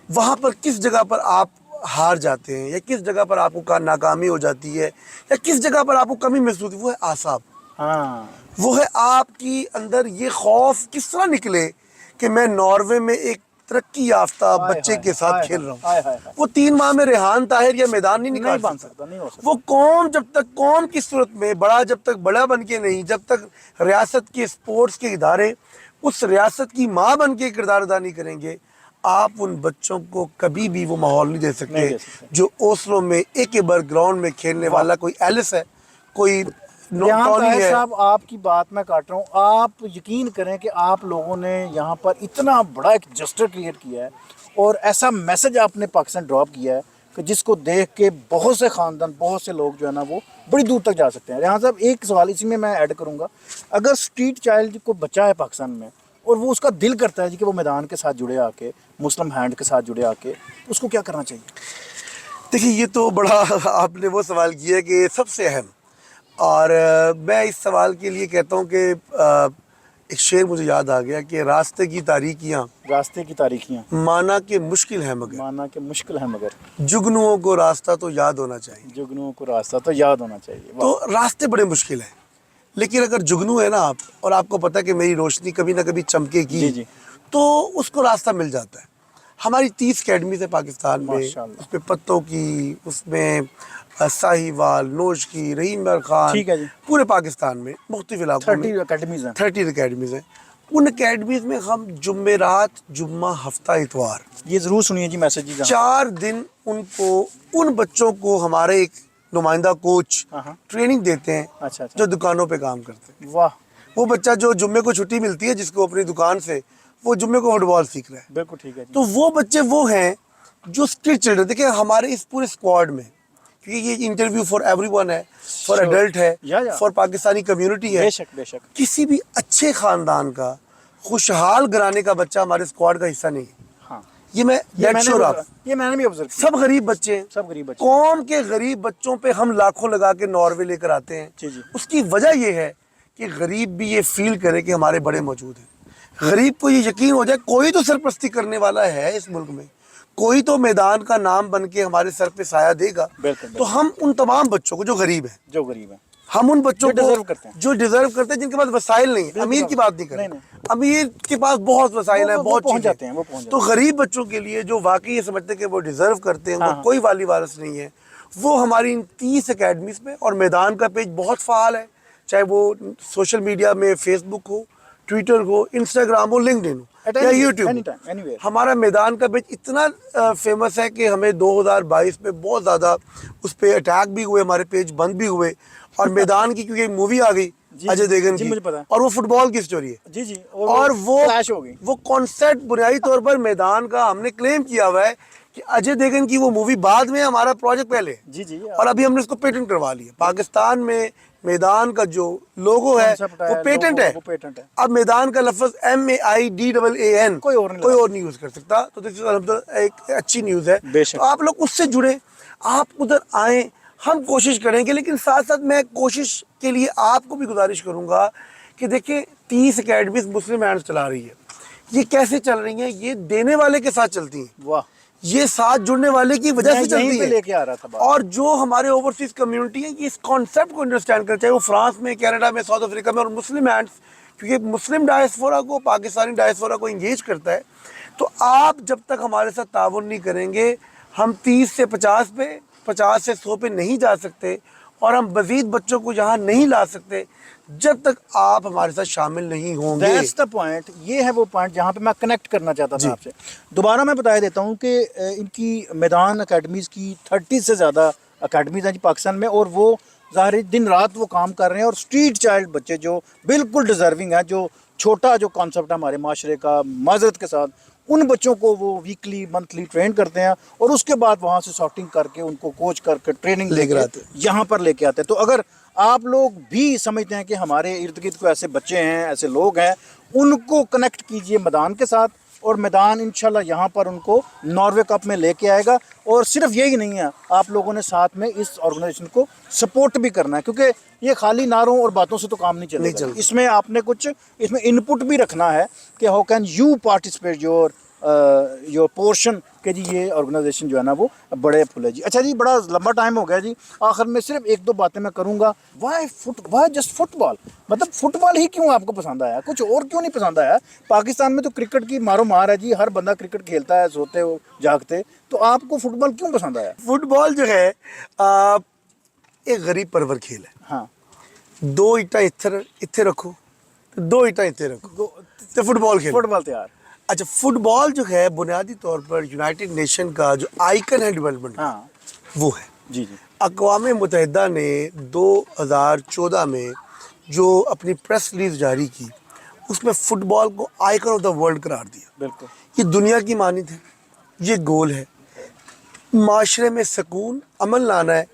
وہاں پر کس جگہ پر آپ ہار جاتے ہیں یا کس جگہ پر آپ کو ناکامی ہو جاتی ہے یا کس جگہ پر آپ کو کمی محسوس ہوتی ہے، وہ ہے اعصاب. وہ ہے آپ کی اندر یہ خوف کس طرح نکلے کہ میں ناروے میں ایک ترقی یافتہ بچے کے ساتھ کھیل رہا ہوں. وہ 3 ماہ میں ریحان طاہر یا میدان نہیں نکال سکتا. وہ قوم جب تک قوم کی صورت میں بڑا جب تک بڑا بن کے نہیں، جب تک ریاست کے اسپورٹس کے ادارے اس ریاست کی ماں بن کے کردار ادا نہیں کریں گے، آپ ان بچوں کو کبھی بھی وہ ماحول نہیں دے سکتے جو اوسلو میں ایک بار گراؤنڈ میں کھیلنے والا کوئی ایلس ہے، کوئی ٹونی ہے. صاحب آپ کی بات میں کاٹ رہا ہوں، آپ یقین کریں کہ آپ لوگوں نے یہاں پر اتنا بڑا ایک جسٹر کریٹ کیا ہے اور ایسا میسج آپ نے پاکستان ڈراپ کیا ہے کہ جس کو دیکھ کے بہت سے خاندان، بہت سے لوگ جو ہے نا وہ بڑی دور تک جا سکتے ہیں. ریحان صاحب ایک سوال اسی میں ایڈ کروں گا، اگر اسٹریٹ چائلڈ کو بچہ ہے پاکستان میں اور وہ اس کا دل کرتا ہے جی کہ وہ میدان کے ساتھ جڑے آ کے مسلم ہینڈ کے ساتھ جڑے آ کے، اس کو کیا کرنا چاہیے؟ دیکھیے یہ تو بڑا آپ نے وہ سوال کیا ہے کہ سب سے اہم، اور میں اس سوال کے لیے کہتا ہوں کہ ایک شعر مجھے یاد آ گیا کہ راستے کی تاریکیاں مانا کہ مشکل ہے مگر جگنوؤں کو راستہ تو یاد ہونا چاہیے. تو راستے بڑے مشکل ہیں، لیکن اگر جگنو ہے نا آپ، اور آپ کو پتہ ہے کہ میری روشنی کبھی نہ کبھی چمکے گی تو اس کو راستہ مل جاتا ہے. ہماری 30 اکیڈمیز ہے پاکستان میں، اس پہ پتوں کی، اس میں ساہیوال، نوش کی، رحیم بر خان، پورے پاکستان میں مختلف علاقوں میں 30 اکیڈمیز ہیں. ان اکیڈمیز میں ہم جمعرات، جمعہ، ہفتہ، اتوار، یہ ضرور سنیے جی میسج، 4 دن ان بچوں کو ہمارے ایک نمائندہ کوچ ٹریننگ دیتے ہیں جو دکانوں پہ کام کرتے ہیں. وہ بچہ جو جمعے کو چھٹی ملتی ہے جس کو اپنی دکان سے، وہ جمعے کو فٹ بال سیکھ رہا ہے. بالکل ٹھیک ہے. تو وہ بچے وہ ہیں جو اسٹریٹ چلڈرن. دیکھیں ہمارے اس پورے اسکواڈ میں، کیونکہ یہ انٹرویو فار ایوری ون ہے، فار ایڈلٹ ہے، فار پاکستانی کمیونٹی ہے. بے شک کسی بھی اچھے خاندان کا، خوشحال گھرانے کا بچہ ہمارے اسکواڈ کا حصہ نہیں ہے. یہ میں نے بھی آبزرو کیا. سب غریب بچے ہیں. قوم کے غریب بچوں پہ ہم لاکھوں لگا کے ناروے لے کر آتے ہیں. اس کی وجہ یہ ہے کہ غریب بھی یہ فیل کرے کہ ہمارے بڑے موجود ہیں. غریب کو یہ یقین ہو جائے کوئی تو سرپرستی کرنے والا ہے اس ملک میں، کوئی تو میدان کا نام بن کے ہمارے سر پہ سایہ دے گا. تو ہم ان تمام بچوں کو جو غریب ہیں، ہم ان بچوں کو جو ڈیزرو کرتے ہیں، جن کے پاس وسائل نہیں ہیں، امیر کی بات نہیں کرتے، امیر کے پاس بہت وسائل ہیں، بہت چیزیں ہیں، تو غریب بچوں کے لیے جو واقعی یہ سمجھتے ہیں کہ وہ ڈیزرو کرتے ہیں، ان کو کوئی والی وارث نہیں ہے، وہ ہماری ان 30 اکیڈمیز میں. اور میدان کا پیج بہت فعال ہے، چاہے وہ سوشل میڈیا میں فیس بک ہو، ٹویٹر ہو، انسٹاگرام ہو، لنکڈ ان ہو یا یوٹیوب. ہمارا میدان کا پیج اتنا فیمس ہے کہ ہمیں 2022 میں بہت زیادہ اس پہ اٹیک بھی ہوئے، ہمارے پیج بند بھی ہوئے. اور میدان کی کیونکہ مووی آ گئی اجے دیوگن کی، اور وہ فٹ بال کی سٹوری ہے، اور وہ کانسیپٹ بنیادی طور پر میدان کا ہم نے کلیم کیا ہوا ہے کہ اجے دیوگن کی وہ مووی بعد میں، ہمارا پروجیکٹ پہلے، اور ابھی ہم نے اس کو پیٹنٹ کروا لیا. پاکستان میں میدان کا جو لوگو ہے وہ پیٹنٹ ہے. اب میدان کا لفظ MAIDAAN کوئی اور نہیں یوز کر سکتا. تو ایک اچھی نیوز ہے. تو آپ لوگ اس سے جڑیں، آپ ادھر آئیں، ہم کوشش کریں گے. لیکن ساتھ ساتھ میں کوشش کے لیے آپ کو بھی گزارش کروں گا کہ دیکھیں 30 اکیڈمیز مسلم ہینڈز چلا رہی ہے. یہ کیسے چل رہی ہیں؟ یہ دینے والے کے ساتھ چلتی ہیں، واہ، یہ ساتھ جڑنے والے کی وجہ سے چلتی لے ہے. کے آ رہا تھا بات. اور جو ہمارے اوورسیز کمیونٹی ہے یہ اس کانسیپٹ کو انڈرسٹینڈ کرنا چاہیے، وہ فرانس میں، کینیڈا میں، ساؤتھ افریقہ میں، اور مسلم اینڈس، کیونکہ مسلم ڈائسفورا کو، پاکستانی ڈائسفورا کو انگیج کرتا ہے. تو آپ جب تک ہمارے ساتھ تعاون نہیں کریں گے، ہم 30 سے 50 پہ، 50 سے 100 پہ نہیں جا سکتے، اور ہم مزید بچوں کو یہاں نہیں لا سکتے جب تک آپ ہمارے ساتھ شامل نہیں ہوں گے. That's the point. یہ ہے وہ پوائنٹ جہاں پہ میں کنیکٹ کرنا چاہتا تھا جی. آپ سے. دوبارہ میں بتا دیتا ہوں کہ ان کی میدان اکیڈمیز کی 30 سے زیادہ اکیڈمیز ہیں جی پاکستان میں، اور وہ ظاہر ہے دن رات وہ کام کر رہے ہیں. اور اسٹریٹ چائلڈ بچے جو بالکل ڈیزرونگ ہیں، جو چھوٹا جو کانسیپٹ ہے ہمارے معاشرے کا، معذرت کے ساتھ، ان بچوں کو وہ ویکلی منتھلی ٹرین کرتے ہیں، اور اس کے بعد وہاں سے سارٹنگ کر کے ان کو کوچ کر کے ٹریننگ لے لے کر کے آتے ہیں. یہاں پر لے کے آتے ہیں. تو اگر آپ لوگ بھی سمجھتے ہیں کہ ہمارے ارد گرد کو ایسے بچے ہیں، ایسے لوگ ہیں، ان کو کنیکٹ کیجئے میدان کے ساتھ، اور میدان انشاءاللہ یہاں پر ان کو ناروے کپ میں لے کے آئے گا. اور صرف یہی نہیں ہے، آپ لوگوں نے ساتھ میں اس آرگنائزیشن کو سپورٹ بھی کرنا ہے، کیونکہ یہ خالی نعروں اور باتوں سے تو کام نہیں چلے گا. اس میں آپ نے کچھ اس میں انپٹ بھی رکھنا ہے کہ how can you participate your portion, کہ جی یہ آرگنائزیشن جو ہے نا وہ بڑے پھولے جی. اچھا جی، بڑا لمبا ٹائم ہو گیا جی. آخر میں صرف ایک دو باتیں میں کروں گا. وائی جسٹ فٹ بال؟ مطلب فٹ بال ہی کیوں آپ کو پسند آیا؟ کچھ اور کیوں نہیں پسند آیا؟ پاکستان میں تو کرکٹ کی مارو مار ہے جی، ہر بندہ کرکٹ کھیلتا ہے، سوتے ہو جاگتے. تو آپ کو فٹ بال کیوں پسند آیا؟ فٹ بال جو ہے ایک غریب پرور کھیل ہے. ہاں، 2 اٹا اتھے رکھو، 2 اٹا اتھے رکھو تو فٹ بال کھیل. فٹ بال تیار. اچھا، فٹ بال جو ہے بنیادی طور پر یونائٹڈ نیشن کا جو آئیکن ہے ڈیولپمنٹ کا، ہاں وہ ہے. جی جی. اقوام متحدہ نے 2014 میں جو اپنی پریس ریلیز جاری کی، اس میں فٹ بال کو آئیکن آف دا ورلڈ قرار دیا. بالکل. یہ دنیا کی مانند ہے، یہ گول ہے. معاشرے میں سکون، امن لانا ہے،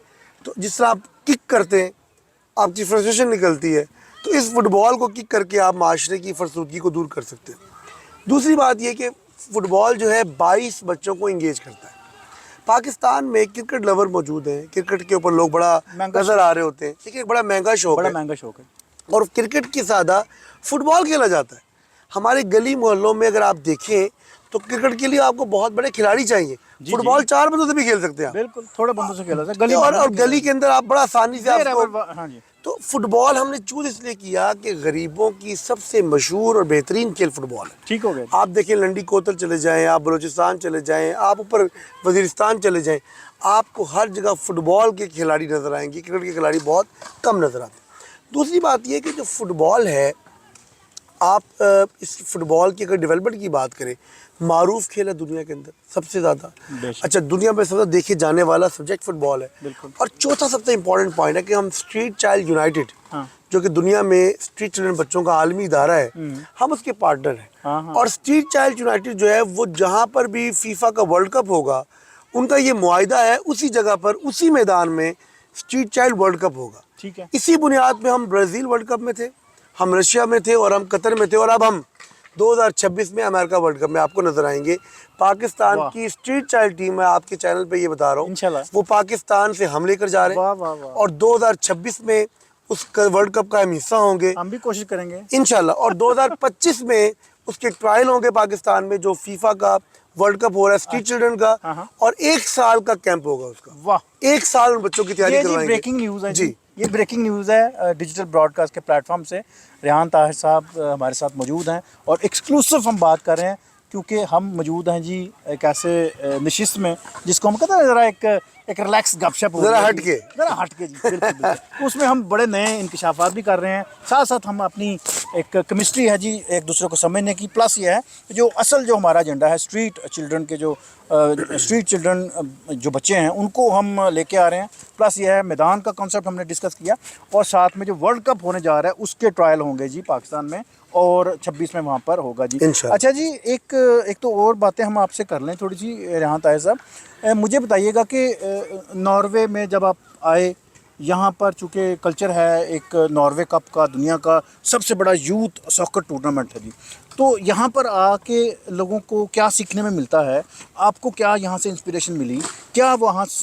تو جس طرح آپ کک کرتے ہیں آپ کی فرسٹریشن نکلتی ہے، تو اس فٹ بال کو کک کر کے آپ معاشرے کی فرسودگی کو دور کر سکتے ہیں. دوسری بات یہ کہ فٹ بال جو ہے 22 بچوں کو انگیج کرتا ہے. پاکستان میں کرکٹ لور موجود ہیں، کرکٹ کے اوپر لوگ بڑا نظر آ رہے ہوتے ہیں، لیکن ایک بڑا مہنگا شوق ہے، بڑا مہنگا شوق ہے. اور کرکٹ کی زیادہ فٹ بال کھیلا جاتا ہے. ہمارے گلی محلوں میں اگر آپ دیکھیں تو کرکٹ کے لیے آپ کو بہت بڑے کھلاڑی چاہیے. فٹ بال 4 بندوں سے بھی کھیل سکتے ہیں بالکل، تھوڑے بندوں سے کھیلا جاتا ہے، اور گلی کے اندر آپ بڑا آسانی سے آپ کو. ہاں جی. تو فٹ بال ہم نے چوز اس لیے کیا کہ غریبوں کی سب سے مشہور اور بہترین کھیل فٹ بال ہے. ٹھیک ہو گیا. آپ دیکھیں لنڈی کوتل چلے جائیں، آپ بلوچستان چلے جائیں، آپ اوپر وزیرستان چلے جائیں، آپ کو ہر جگہ فٹ بال کے کھلاڑی نظر آئیں گے، کرکٹ کے کھلاڑی بہت کم نظر آتے ہیں. دوسری بات یہ کہ جو فٹ بال ہے، آپ اس فٹ بال کی اگر ڈیولپمنٹ کی بات کریں، معروف کھیل ہے دنیا کے اندر سب سے زیادہ. اچھا، دنیا میں سب سے زیادہ دیکھے جانے والا سبجیکٹ فٹ بال ہے. اور چوتھا سب سے امپورٹنٹ پوائنٹ ہے کہ ہم اسٹریٹ چائلڈ یونائٹڈ، جو کہ دنیا میں اسٹریٹ چلڈرن بچوں کا عالمی ادارہ ہے، ہم اس کے پارٹنر ہیں. اور اسٹریٹ چائلڈ یونائٹڈ جو ہے وہ جہاں پر بھی فیفا کا ورلڈ کپ ہوگا، ان کا یہ معاہدہ ہے اسی جگہ پر، اسی میدان میں اسٹریٹ چائلڈ ورلڈ کپ ہوگا. ٹھیک ہے. اسی بنیاد پہ ہم برازیل ورلڈ کپ میں تھے، ہم رشیا میں تھے، اور ہم قطر میں تھے، اور اب ہم 2026 میں امریکہ ورلڈ کپ میں آپ کو نظر آئیں گے. پاکستان کی اسٹریٹ چائلڈ ٹیم، میں آپ کے چینل پہ یہ بتا رہا ہوں، انشاءاللہ وہ پاکستان سے ہم لے کر جا رہے ہیں، اور 2026 میں اس ورلڈ کپ کا ہم حصہ ہوں گے. ہم بھی کوشش کریں گے انشاءاللہ. اور 2025 میں اس کے ٹرائل ہوں گے پاکستان میں، جو فیفا کا ورلڈ کپ ہو رہا ہے اسٹریٹ چلڈرن کا، اور 1 سال کا کیمپ ہوگا اس کا. واہ، 1 سال ان بچوں کی تیاری کروائیں گے. بریکنگ نیوز ہے جی. یہ بریکنگ نیوز ہے ڈیجیٹل براڈ کاسٹ کے پلیٹ فارم سے. ریحان طاہر صاحب ہمارے ساتھ موجود ہیں، اور ایکسکلوسو ہم بات کر رہے ہیں، کیونکہ ہم موجود ہیں جی ایک ایسے نشست میں جس کو ہم کہتے ہیں ذرا ایک ریلیکس گپ شپ ہو، ذرا ہٹ کے جی. بالکل. اس میں ہم بڑے نئے انکشافات بھی کر رہے ہیں، ساتھ ساتھ ہم اپنی ایک کیمسٹری ہے جی ایک دوسرے کو سمجھنے کی. پلس یہ ہے جو اصل جو ہمارا ایجنڈا ہے اسٹریٹ چلڈرن کے، جو اسٹریٹ چلڈرن جو بچے ہیں ان کو ہم لے کے آ رہے ہیں. پلس یہ ہے میدان کا کانسیپٹ ہم نے ڈسکس کیا، اور ساتھ میں جو ورلڈ کپ ہونے جا رہا ہے اس کے ٹرائل ہوں گے جی پاکستان میں، اور 26 میں وہاں پر ہوگا جی. اچھا جی، ایک تو اور باتیں ہم آپ سے کر لیں تھوڑی سی. ریحان طاہر صاحب، مجھے بتائیے گا کہ ناروے میں جب آپ آئے، یہاں پر چونکہ کلچر ہے ایک ناروے کپ کا، دنیا کا سب سے بڑا یوتھ ساکر ٹورنامنٹ ہے جی، تو یہاں پر آ کے لوگوں کو کیا سیکھنے میں ملتا ہے؟ آپ کو کیا یہاں سے انسپریشن ملی؟ کیا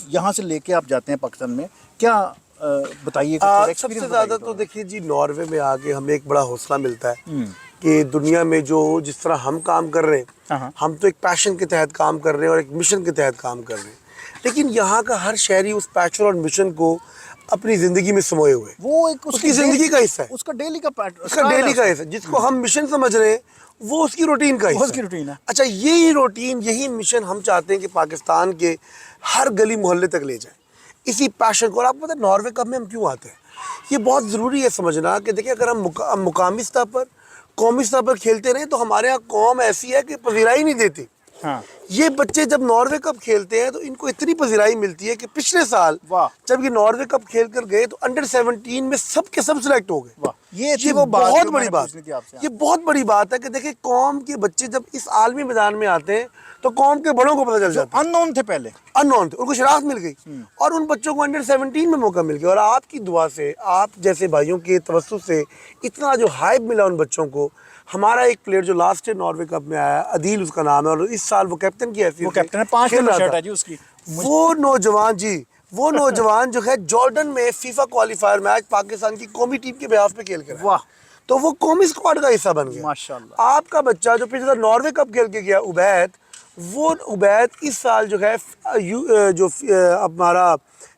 یہاں سے لے کے آپ جاتے ہیں پاکستان میں؟ کیا بتائیے. سب سے زیادہ تو دیکھیے جی، ناروے میں آ کے ہمیں ایک بڑا حوصلہ ملتا ہے کہ دنیا میں جو جس طرح ہم کام کر رہے ہیں، ہاں ہم تو ایک پیشن کے تحت کام کر رہے ہیں اور ایک مشن کے تحت کام کر رہے ہیں، لیکن یہاں کا ہر شہری اس پیشن اور مشن کو اپنی زندگی میں سموئے ہوئے ہیں، وہ ایک اس کی زندگی کا حصہ ہے، اس کا ڈیلی کا اس کا ڈیلی کا حصہ ہے، جس کو ہم مشن سمجھ رہے ہیں وہ اس کی روٹین کا وہ اس حصہ کی روٹین ہے۔ اچھا، یہی روٹین، یہی مشن ہم چاہتے ہیں کہ پاکستان کے ہر گلی محلے تک لے جائیں، اسی پیشن کو۔ اور آپ کو پتہ ہے ناروے کپ میں ہم کیوں آتے ہیں؟ یہ بہت ضروری ہے سمجھنا کہ دیکھیں، اگر ہم مقامی سطح پر، قومی سطح پر کھیلتے رہیں تو ہمارے ہاں قوم ایسی ہے کہ پذیرائی نہیں دیتی۔ ہاں یہ بچے جب ناروے کپ کھیلتے ہیں تو ان کو اتنی پذیرائی ملتی ہے کہ پچھلے سال واہ جب یہ ناروے کپ کھیل کر گئے تو انڈر 17 میں سب کے سب سلیکٹ ہو گئے۔ واہ، یہ تھی وہ بات بہت جو میں بڑی نے بات، پوچھنی تھی آپ سے۔ یہ بہت بڑی بات ہے کہ دیکھیں قوم کے بچے جب اس عالمی میدان میں آتے ہیں تو قوم کے بڑوں کو پتہ چل جو جاتا ہے، ان نون تھے پہلے، ان نون تھے، ان کو شناخت مل گئی اور ان بچوں کو انڈر 17 میں موقع مل گیا۔ اور آپ کی دعا سے، آپ جیسے بھائیوں کے توسط سے اتنا جو ہائپ ملا ان بچوں کو۔ ہمارا ایک پلیئر جو لاسٹ ایئر ناروے کپ میں آیا، عدیل اس کا نام ہے، اور اس سال وہ کیپٹن کی حیثیت وہ سے کیپٹن ہے، 5 کھیل نمبر رہا شرٹ تھا۔ ہے جی اس کی۔ وہ نوجوان جی، وہ نوجوان جو ہے جارڈن میں فیفا کوالیفائر میچ پاکستان کی قومی ٹیم کے بیہاف پہ کھیل کر واہ، تو وہ قومی اسکواڈ کا حصہ بن گیا۔ ماشاءاللہ۔ آپ کا بچہ جو پچھلے ناروے کپ کھیل کے گیا، عبید، وہ عبید اس سال جو ہے جو ہمارا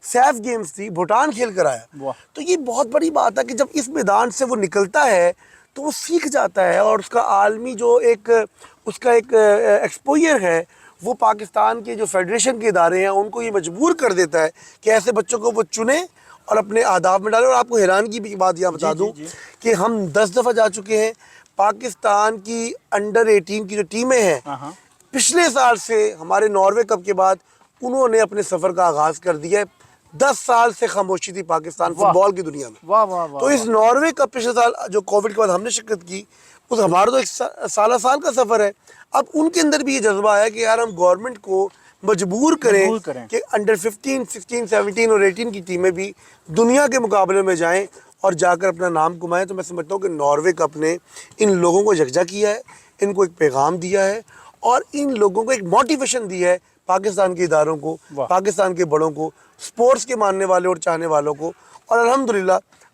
سیف گیمز تھی بھوٹان کھیل کر آیا۔ واہ، تو یہ بہت بڑی بات ہے کہ جب اس میدان سے وہ نکلتا ہے تو وہ سیکھ جاتا ہے، اور اس کا عالمی جو ایک اس کا ایک ایکسپوئر ہے وہ پاکستان کے جو فیڈریشن کے ادارے ہیں ان کو یہ مجبور کر دیتا ہے کہ ایسے بچوں کو وہ چنیں اور اپنے اہداف میں ڈالیں۔ اور آپ کو حیرانگی کی بات یہ بتا دوں کہ ہم 10 دفعہ جا چکے ہیں۔ پاکستان کی انڈر 18 کی جو ٹیمیں ہیں، ہاں پچھلے سال سے ہمارے ناروے کپ کے بعد انہوں نے اپنے سفر کا آغاز کر دیا ہے۔ 10 سال سے خاموشی تھی پاکستان فٹ بال کی دنیا میں، واہ واہ واہ، تو اس ناروے کپ پچھلے سال جو کووڈ کے بعد ہم نے شرکت کی، اس ہمارا تو ایک سالہ سال کا سفر ہے۔ اب ان کے اندر بھی یہ جذبہ ہے کہ یار ہم گورنمنٹ کو مجبور کریں کہ انڈر 15، 16، 17 اور 18 کی ٹیمیں بھی دنیا کے مقابلے میں جائیں اور جا کر اپنا نام کمائیں۔ تو میں سمجھتا ہوں کہ ناروے کپ نے ان لوگوں کو یکجا کیا ہے، ان کو ایک پیغام دیا ہے اور ان لوگوں کو ایک موٹیویشن دی ہے، پاکستان کے اداروں کو، پاکستان کے بڑوں کو، سپورٹس کے ماننے والے اور چاہنے والوں کو۔ اور الحمدللہ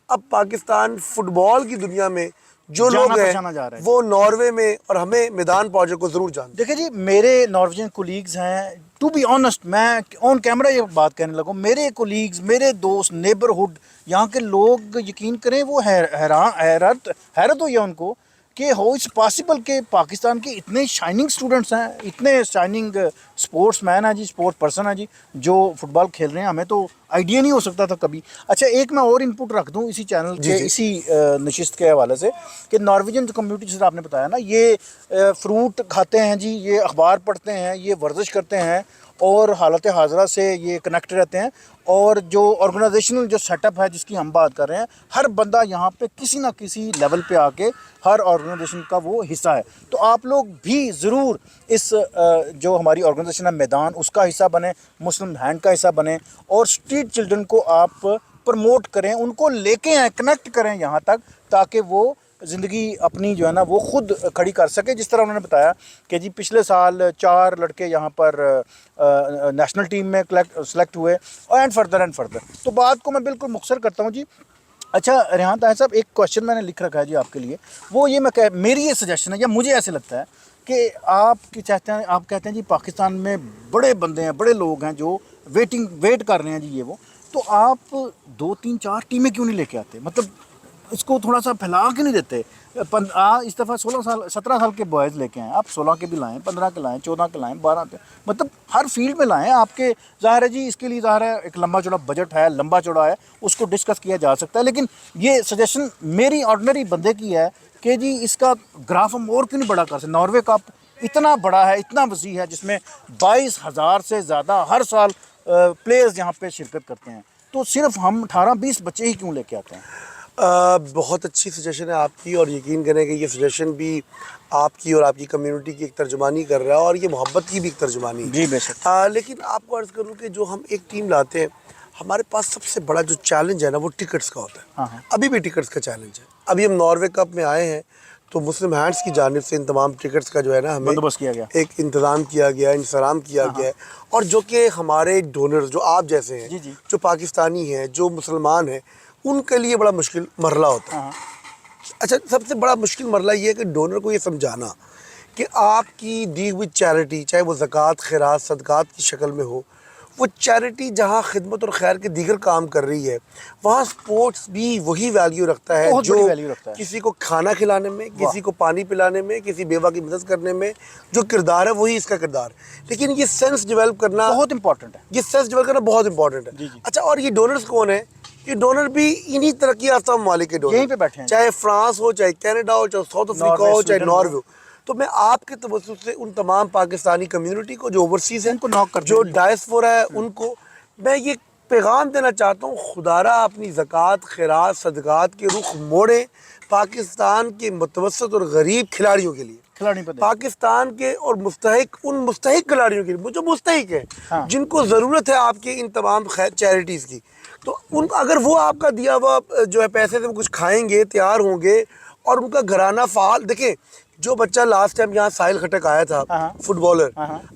اب پاکستان فٹ بال کی دنیا میں جو لوگ ہیں وہ ناروے میں اور ہمیں میدان پہنچے کو ضرور جانتے ہیں۔ دیکھیں جی، میرے نارویجن کولیگز ہیں، ٹو بی آنسٹ میں آن کیمرہ یہ بات کہنے لگا ہوں، میرے کولیگز، میرے دوست، نیبرہڈ، یہاں کے لوگ یقین کریں وہ حیرت ہوئی ہے ان کو کہ ہو اٹس پاسبل کہ پاکستان کے اتنے شائننگ اسٹوڈنٹس ہیں، اتنے شائننگ اسپورٹس مین ہیں جی، اسپورٹس پرسن ہیں جی، جو فٹ بال کھیل رہے ہیں، ہمیں تو آئیڈیا نہیں ہو سکتا تھا کبھی۔ اچھا، ایک میں اور انپٹ رکھ دوں اسی چینل کے اسی نشست کے حوالے سے کہ نارویجن کمیونٹی جیسے آپ نے بتایا نا، یہ فروٹ کھاتے ہیں جی، یہ اخبار پڑھتے ہیں، یہ ورزش کرتے ہیں اور حالت حاضرہ سے یہ کنیکٹ رہتے ہیں، اور جو آرگنائزیشنل جو سیٹ اپ ہے جس کی ہم بات کر رہے ہیں، ہر بندہ یہاں پہ کسی نہ کسی لیول پہ آ کے ہر آرگنائزیشن کا وہ حصہ ہے۔ تو آپ لوگ بھی ضرور اس جو ہماری آرگنائزیشن ہے میدان، اس کا حصہ بنیں، مسلم ہینڈ کا حصہ بنیں، اور اسٹریٹ چلڈرن کو آپ پروموٹ کریں، ان کو لے کے آئیں، کنیکٹ کریں یہاں تک، تاکہ وہ زندگی اپنی جو ہے نا وہ خود کھڑی کر سکے۔ جس طرح انہوں نے بتایا کہ جی پچھلے سال 4 لڑکے یہاں پر نیشنل ٹیم میں سلیکٹ ہوئے، اینڈ فردر۔ تو بات کو میں بالکل مختصر کرتا ہوں جی۔ اچھا ریحان طاہر صاحب، ایک کوشچن میں نے لکھ رکھا ہے جی آپ کے لیے، وہ یہ میری یہ سجیشن ہے، یا مجھے ایسے لگتا ہے کہ آپ کہتے ہیں جی پاکستان میں بڑے بندے ہیں، بڑے لوگ ہیں جو ویٹ کر رہے ہیں جی، یہ وہ، تو آپ 2، 3، 4 ٹیمیں کیوں نہیں لے کے آتے؟ مطلب اس کو تھوڑا سا پھیلا کے نہیں دیتے؟ اس دفعہ 17 سال کے بوائز لے کے آئیں، آپ 16 کے بھی لائیں، 15 کے لائیں، 14 کے لائیں، 12 کے، مطلب ہر فیلڈ میں لائیں۔ آپ کے ظاہر ہے جی اس کے لیے ظاہر ہے ایک لمبا چوڑا بجٹ ہے، لمبا چوڑا ہے، اس کو ڈسکس کیا جا سکتا ہے، لیکن یہ سجیشن میری آرڈنری بندے کی ہے کہ جی اس کا گراف ہم اور کیوں نہیں بڑا کر سکتے؟ ناروے کپ اتنا بڑا ہے، اتنا وسیع ہے، جس میں 22,000 سے زیادہ ہر سال پلیئرز یہاں پہ شرکت کرتے ہیں، تو صرف ہم 18-20 بچے ہی کیوں لے کے آتے ہیں؟ بہت اچھی سجیشن ہے آپ کی، اور یقین کریں کہ یہ سجیشن بھی آپ کی اور آپ کی کمیونٹی کی ایک ترجمانی کر رہا ہے، اور یہ محبت کی بھی ایک ترجمانی ہے جی بے شک۔ لیکن آپ کو عرض کروں کہ جو ہم ایک ٹیم لاتے ہیں، ہمارے پاس سب سے بڑا جو چیلنج ہے نا وہ ٹکٹس کا ہوتا ہے۔ ابھی بھی ٹکٹس کا چیلنج ہے۔ ابھی ہم ناروے کپ میں آئے ہیں تو مسلم ہینڈس کی جانب سے ان تمام ٹکٹس کا جو ہے نا ہمیں بندوبست کیا گیا، ایک انتظام کیا گیا، انصرام کیا گیا ہے، اور جو کہ ہمارے ڈونرز جو آپ جیسے ہیں، جو پاکستانی ہیں، جو مسلمان ہیں، ان کے لیے بڑا مشکل مرحلہ ہوتا ہے۔ اچھا سب سے بڑا مشکل مرحلہ یہ ہے کہ ڈونر کو یہ سمجھانا کہ آپ کی دی ہوئی چیریٹی، چاہے وہ زکوٰۃ، خیرات، صدقات کی شکل میں ہو، وہ چیریٹی جہاں خدمت اور خیر کے دیگر کام کر رہی ہے، وہاں سپورٹس بھی وہی ویلیو رکھتا ہے بہت جو بڑی ویلیو رکھتا ہے. کسی کو کھانا کھلانے میں، کسی کو پانی پلانے میں، کسی بیوہ کی مدد کرنے میں جو کردار ہے وہی اس کا کردار ہے. لیکن یہ سینس ڈیولپ کرنا بہت امپورٹنٹ ہے. یہ سینس ڈیولپ کرنا بہت امپورٹنٹ ہے. جی جی. اچھا اور یہ ڈونرز کون ہیں؟ یہ ڈونر بھی انہی ترقی یافتہ ممالک کے ڈونر یہیں پہ بیٹھے ہیں. چاہے فرانس ہو، چاہے کینیڈا ہو، چاہے ساؤتھ افریقہ ہو، چاہے ناروے ہو. تو میں آپ کے توسط سے ان تمام پاکستانی کمیونٹی کو جو اوورسیز ہے، ان کو نوک کر جو دیں گے. ڈائسپورا ہے، ان کو میں یہ پیغام دینا چاہتا ہوں، خدارا اپنی زکوٰۃ، خیرات، صدقات کے رخ موڑیں پاکستان کے متوسط اور غریب کھلاڑیوں کے لیے، کھلاڑی پہ دیں. پاکستان کے اور ان مستحق کھلاڑیوں کے لیے جو مستحق ہیں، ہاں. جن کو ضرورت ہے آپ کے ان تمام چیریٹیز کی. تو اگر وہ آپ کا دیا ہوا جو ہے پیسے سے وہ کچھ کھائیں گے، تیار ہوں گے اور ان کا گھرانہ فعال، دیکھیں جو بچہ لاسٹ ٹائم یہاں ساحل خٹک آیا تھا فٹ بالر،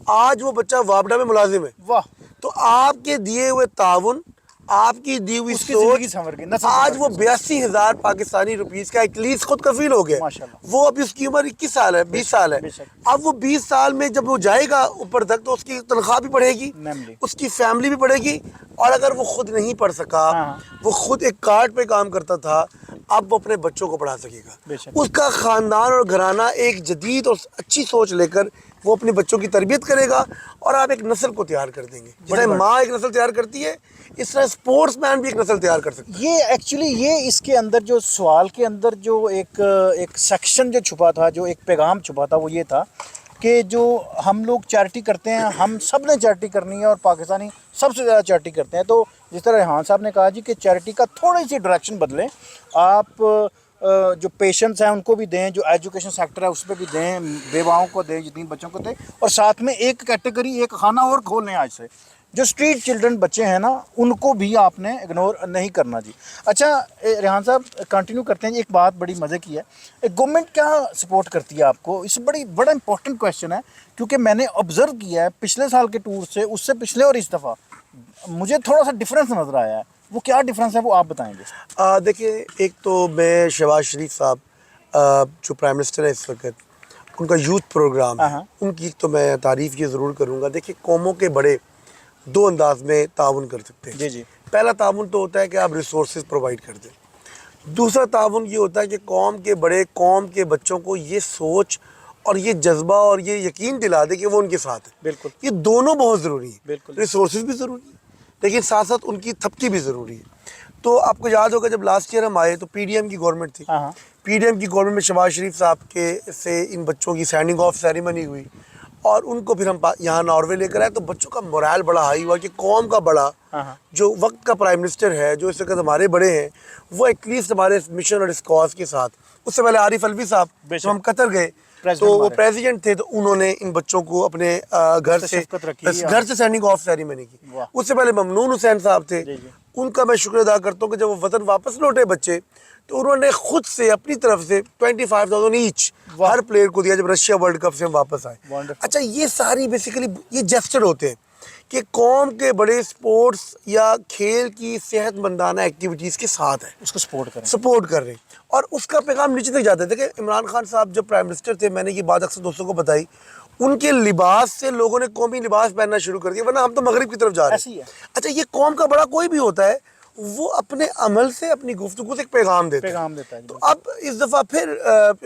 آج وہ بچہ وابڈا میں ملازم ہے. واہ. تو آپ کے دیے ہوئے تعاون، آپ کی دی ہوئی سوچ، آج وہ 82,000 پاکستانی روپیز کا ایٹ لیسٹ خود کفیل ہو گیا. وہ ابھی اس کی عمر 21 سال ہے، 20 سال ہے. اب وہ 20 سال میں جب وہ جائے گا اوپر تک تو اس کی تنخواہ بھی بڑھے گی، اس کی فیملی بھی بڑھے گی. اور اگر وہ خود نہیں پڑھ سکا، وہ خود ایک کارٹ پہ کام کرتا تھا، اب وہ اپنے بچوں کو پڑھا سکے گا. اس کا خاندان اور گھرانہ ایک جدید اور اچھی سوچ لے کر وہ اپنے بچوں کی تربیت کرے گا اور آپ ایک نسل کو تیار کر دیں گے. جیسے ماں ایک نسل تیار کرتی ہے، اس طرح سپورٹس مین بھی ایک نسل تیار کر سکتا ہے. یہ ایکچولی یہ اس کے اندر جو سوال کے اندر جو ایک سیکشن جو چھپا تھا، جو ایک پیغام چھپا تھا، وہ یہ تھا کہ جو ہم لوگ چیریٹی کرتے ہیں، ہم سب نے چیریٹی کرنی ہے اور پاکستانی سب سے زیادہ چیریٹی کرتے ہیں. تو جس طرح ریحان صاحب نے کہا جی کہ چیریٹی کا تھوڑی سی ڈائریکشن بدلیں. آپ جو پیشنٹس ہیں ان کو بھی دیں، جو ایجوکیشن سیکٹر ہے اس پہ بھی دیں، بیواؤں کو دیں، یتیم بچوں کو دیں، اور ساتھ میں ایک کیٹیگری، ایک خانہ اور کھول لیں آج سے. جو اسٹریٹ چلڈرن بچے ہیں نا، ان کو بھی آپ نے اگنور نہیں کرنا جی. اچھا ریحان صاحب کنٹینیو کرتے ہیں جی. ایک بات بڑی مزے کی ہے، گورنمنٹ کیا سپورٹ کرتی ہے آپ کو؟ اس بڑا امپورٹنٹ کویشچن ہے، کیونکہ میں نے آبزرو کیا ہے پچھلے سال کے ٹور سے، اس سے پچھلے اور اس دفعہ مجھے تھوڑا سا ڈفرینس نظر آیا ہے. وہ کیا ڈفرینس ہے وہ آپ بتائیں گے؟ دیکھیں، ایک تو میں شہباز شریف صاحب جو پرائم منسٹر ہے اس وقت، ان کا یوتھ پروگرام ہے، ان کی تو میں تعریف یہ ضرور کروں گا. دیکھیں قوموں کے بڑے دو انداز میں تعاون کر سکتے ہیں. جی جی. پہلا تعاون تو ہوتا ہے کہ آپ ریسورسز پرووائڈ کر دیں. دوسرا تعاون یہ ہوتا ہے کہ قوم کے بڑے قوم کے بچوں کو یہ سوچ اور یہ جذبہ اور یہ یقین دلا دے کہ وہ ان کے ساتھ ہے. بالکل. یہ دونوں بہت ضروری ہیں. بالکل. ریسورسز بھی ضروری ہے لیکن ساتھ ساتھ ان کی تھپکی بھی ضروری ہے. تو آپ کو یاد ہوگا جب لاسٹ ایئر ہم آئے تو پی ڈی ایم کی گورنمنٹ تھی. پی ڈی ایم کی گورنمنٹ میں شہباز شریف صاحب کے سے ان بچوں کی سینڈنگ آف سیریمنی ہوئی اور ان کو پھر ہم یہاں ناروے لے کر آئے. تو بچوں کا مورائل بڑا ہائی ہوا کہ قوم کا بڑا جو وقت کا پرائم منسٹر ہے، جو اس وقت ہمارے بڑے ہیں، وہ ایٹ لیسٹ ہمارے اس مشن اور اس کاز کے ساتھ. اس سے پہلے عارف الوی صاحب جب ہم قطر گئے تو وہ پریزیڈنٹ تھے، تو انہوں نے ان بچوں کو اپنے گھر سے سینڈنگ آف سیریمنی کی. اس سے پہلے ممنون حسین صاحب تھے، ان کا میں شکر ادا کرتا ہوں کہ جب وہ وطن واپس لوٹے بچے تو انہوں نے خود سے اپنی طرف سے 25,000 ایچ ہر پلیئر کو دیا جب رشیا ورلڈ کپ سے ہم واپس آئے. اچھا یہ ساری بیسیکلی یہ جسٹر ہوتے ہیں کہ قوم کے بڑے سپورٹس یا کھیل کی صحت مندانہ ایکٹیویٹیز کے ساتھ ہیں، اس کو سپورٹ کر رہے ہیں اور اس کا پیغام نیچے تک جاتا ہے. دیکھیں عمران خان صاحب جب پرائم منسٹر تھے، میں نے یہ بات اکثر دوستوں کو بتائی، ان کے لباس سے لوگوں نے قومی لباس پہننا شروع کر دیا، ورنہ ہم تو مغرب کی طرف جا رہے ہیں. اچھا یہ قوم کا بڑا کوئی بھی ہوتا ہے، وہ اپنے عمل سے، اپنی گفتگو سے ایک پیغام دیتا ہے. تو اب اس دفعہ پھر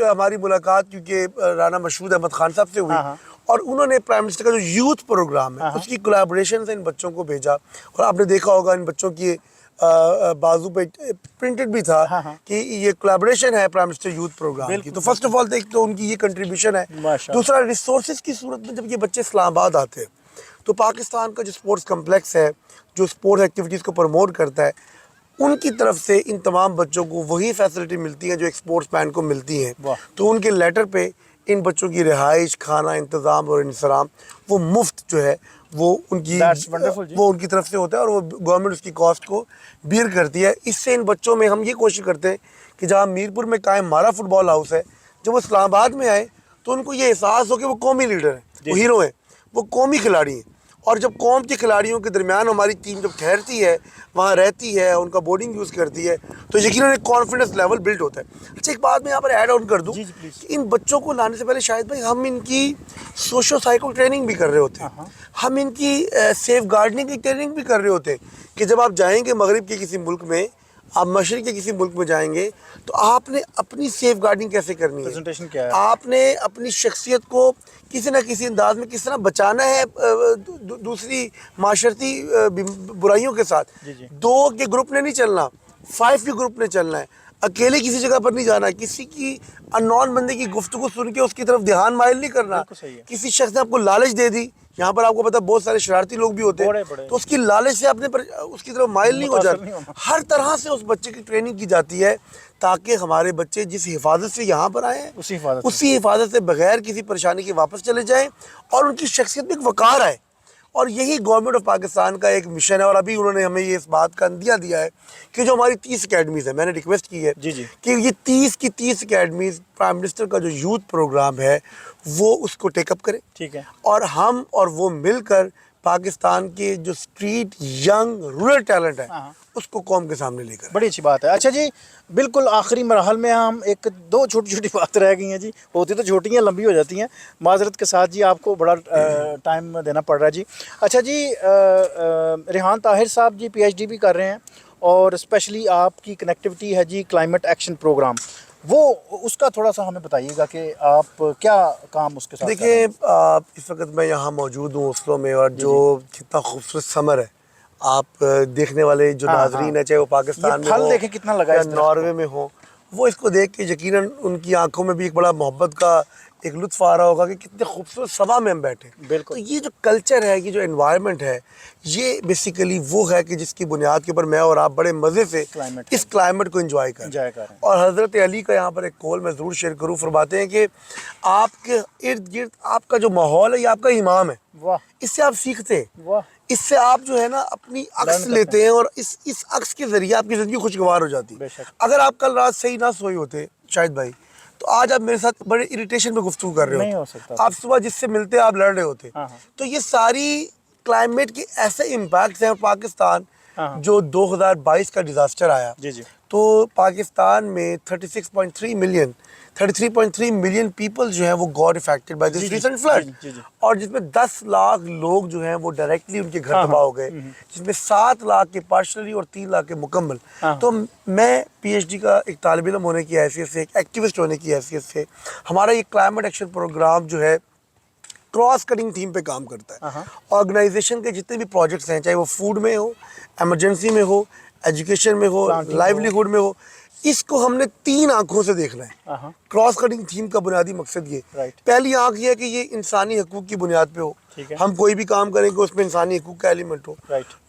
ہماری ملاقات کیونکہ رانا مشہود احمد خان صاحب سے ہوئی اور انہوں نے پرائم منسٹر کا جو یوتھ پروگرام ہے اس کی کولیبریشن سے ان بچوں کو بھیجا. اور آپ نے دیکھا ہوگا ان بچوں کی بازو پہ پرنٹڈ بھی تھا کہ یہ کولیبریشن ہے پرائم منسٹر یوتھ پروگرام کی. تو فرسٹ آف آل ایک تو ان کی یہ کنٹریبیوشن ہے. دوسرا ریسورسز کی صورت میں جب یہ بچے اسلام آباد آتے ہیں تو پاکستان کا جو سپورٹس کمپلیکس ہے، جو سپورٹس ایکٹیویٹیز کو پروموٹ کرتا ہے، ان کی طرف سے ان تمام بچوں کو وہی فیسلٹی ملتی ہے جو ایک سپورٹس مین کو ملتی ہیں. تو ان کے لیٹر پہ ان بچوں کی رہائش، کھانا، انتظام اور انصرام وہ مفت جو ہے وہ ان کی طرف سے ہوتا ہے اور وہ گورنمنٹ اس کی کاسٹ کو بیئر کرتی ہے. اس سے ان بچوں میں ہم یہ کوشش کرتے ہیں کہ جہاں میرپور میں قائم ہمارا فٹ بال ہاؤس ہے، جب وہ اسلام آباد میں آئے تو ان کو یہ احساس ہو کہ وہ قومی لیڈر ہیں، وہ ہیرو ہیں، وہ قومی کھلاڑی ہیں اور جب قوم کے کھلاڑیوں کے درمیان ہماری ٹیم جب ٹھہرتی ہے، وہاں رہتی ہے، ان کا بورڈنگ یوز کرتی ہے، تو یقیناً ایک کانفیڈنس لیول بلڈ ہوتا ہے۔ اچھا ایک بات میں یہاں پر ایڈ آن کر دوں جی پلیز۔ کہ ان بچوں کو لانے سے پہلے شاہد بھائی ہم ان کی سوشو سائیکو ٹریننگ بھی کر رہے ہوتے ہیں، ہم ان کی سیف گارڈنگ کی ٹریننگ بھی کر رہے ہوتے ہیں کہ جب آپ جائیں گے مغرب کے کسی ملک میں، آپ مشرق کے کسی ملک میں جائیں گے تو آپ نے اپنی سیف گارڈنگ کیسے کرنی ہے، پریزنٹیشن کیا ہے، آپ نے اپنی شخصیت کو کسی نہ کسی انداز میں کس طرح بچانا ہے دوسری معاشرتی برائیوں کے ساتھ۔ جی جی 2 کے گروپ نے نہیں چلنا، 5 کے گروپ نے چلنا ہے، اکیلے کسی جگہ پر نہیں جانا، کسی کی انون بندے کی گفتگو سن کے اس کی طرف دھیان مائل نہیں کرنا۔ بالکل صحیح ہے۔ کسی شخص نے آپ کو لالچ دے دی، یہاں پر آپ کو پتا بہت سارے شرارتی لوگ بھی ہوتے ہیں، بڑے تو اس کی لالچ سے اپنے پر اس کی طرف مائل نہیں ہو متاثر جاتا۔ نہیں ہونا۔ ہر طرح سے اس بچے کی ٹریننگ کی جاتی ہے تاکہ ہمارے بچے جس حفاظت سے یہاں پر آئے ہیں اسی حفاظت سے بغیر کسی پریشانی کے واپس چلے جائیں اور ان کی شخصیت میں ایک وقار آئے۔ اور یہی گورنمنٹ آف پاکستان کا ایک مشن ہے، اور ابھی انہوں نے ہمیں یہ اس بات کا اندیا دیا ہے کہ جو ہماری 30 اکیڈمیز ہیں، میں نے ریکویسٹ کی ہے جی جی کہ یہ 30 کی 30 اکیڈمیز پرائم منسٹر کا جو یوتھ پروگرام ہے وہ اس کو ٹیک اپ کرے، ٹھیک ہے، اور ہم اور وہ مل کر پاکستان کے جو اسٹریٹ ینگ رورل ٹیلنٹ ہے اس کو قوم کے سامنے لے کر۔ بڑی اچھی بات ہے۔ اچھا جی بالکل آخری مراحل میں ہم ایک 2 چھوٹی چھوٹی بات رہ گئی ہیں جی، ہوتی تو چھوٹی ہیں لمبی ہو جاتی ہیں، معذرت کے ساتھ جی آپ کو بڑا ٹائم دینا پڑ رہا ہے جی۔ اچھا جی ریحان طاہر صاحب جی پی ایچ ڈی بھی کر رہے ہیں اور اسپیشلی آپ کی کنیکٹیوٹی ہے جی کلائمیٹ ایکشن پروگرام، وہ اس کا تھوڑا سا ہمیں بتائیے گا کہ آپ کیا کام اس کے ساتھ کر رہے ہیں؟ دیکھیں اس وقت میں یہاں موجود ہوں اسلو میں، اور جو کتنا خوبصورت سمر ہے، آپ دیکھنے والے جو ناظرین ہیں چاہے وہ پاکستان میں پھل ہو دیکھیں کتنا لگا یا اس درخت ناروے میں ہو، وہ اس کو دیکھ کے یقیناً ان کی آنکھوں میں بھی ایک بڑا محبت کا ایک لطف آ رہا ہوگا کہ کتنے خوبصورت صبا میں ہم بیٹھے۔ بالکل۔ تو یہ جو کلچر ہے، یہ جو انوائرمنٹ ہے، یہ بیسیکلی وہ ہے کہ جس کی بنیاد کے اوپر میں اور آپ بڑے مزے سے اس کلائمیٹ کو انجوائے کریں۔ اور حضرت علی کا یہاں پر ایک قول میں ضرور شیئر کروں، فرماتے ہیں کہ آپ کے ارد گرد آپ کا جو ماحول ہے یہ آپ کا امام ہے، واہ اس سے آپ سیکھتے ہیں، واہ، اس سے آپ جو ہے نا اپنی عکس لیتے ہیں، اور اس عکس کے ذریعے آپ کی زندگی خوشگوار ہو جاتی ہے۔ اگر آپ کل رات صحیح نہ سوئے ہوتے شاہد بھائی تو آج آپ میرے ساتھ بڑے اریٹیشن میں گفتگو کر رہے ہوتے، آپ صبح جس سے ملتے آپ لڑ رہے ہوتے۔ تو یہ ساری کلائمیٹ کے ایسے امپیکٹس ہیں، اور پاکستان جو 2022 کا ڈیزاسٹر آیا تو پاکستان میں 33.3 ملین پیپل جو ہیں وہ got affected by this recent flood, اور جس میں 10 لاکھ لوگ جو ہیں وہ ڈائریکٹلی ان کے گھر تباہ ہو گئے، جس میں 7 لاکھ کے پارشلی اور 3 لاکھ کے مکمل۔ تو میں پی ایچ ڈی کا ایک طالب علم ہونے کی حیثیت سے، ایک ایکٹیوسٹ ہونے کی حیثیت سے، ہمارا یہ کلائمیٹ ایکشن پروگرام جو ہے کراس کٹنگ تھیم پہ کام کرتا ہے۔ آرگنائزیشن کے جتنے بھی پروجیکٹس ہیں، چاہے وہ فوڈ میں ہو، ایمرجنسی میں ہو، ایجوکیشن میں ہو، لائیولیہوڈ میں ہو، اس کو ہم نے 3 آنکھوں سے دیکھنا ہے۔ کراس کٹنگ تھیم کا بنیادی مقصد یہ، پہلی آنکھ یہ ہے کہ یہ انسانی حقوق کی بنیاد پہ ہو، ہم کوئی بھی کام کریں گے اس میں انسانی حقوق کا ایلیمنٹ ہو۔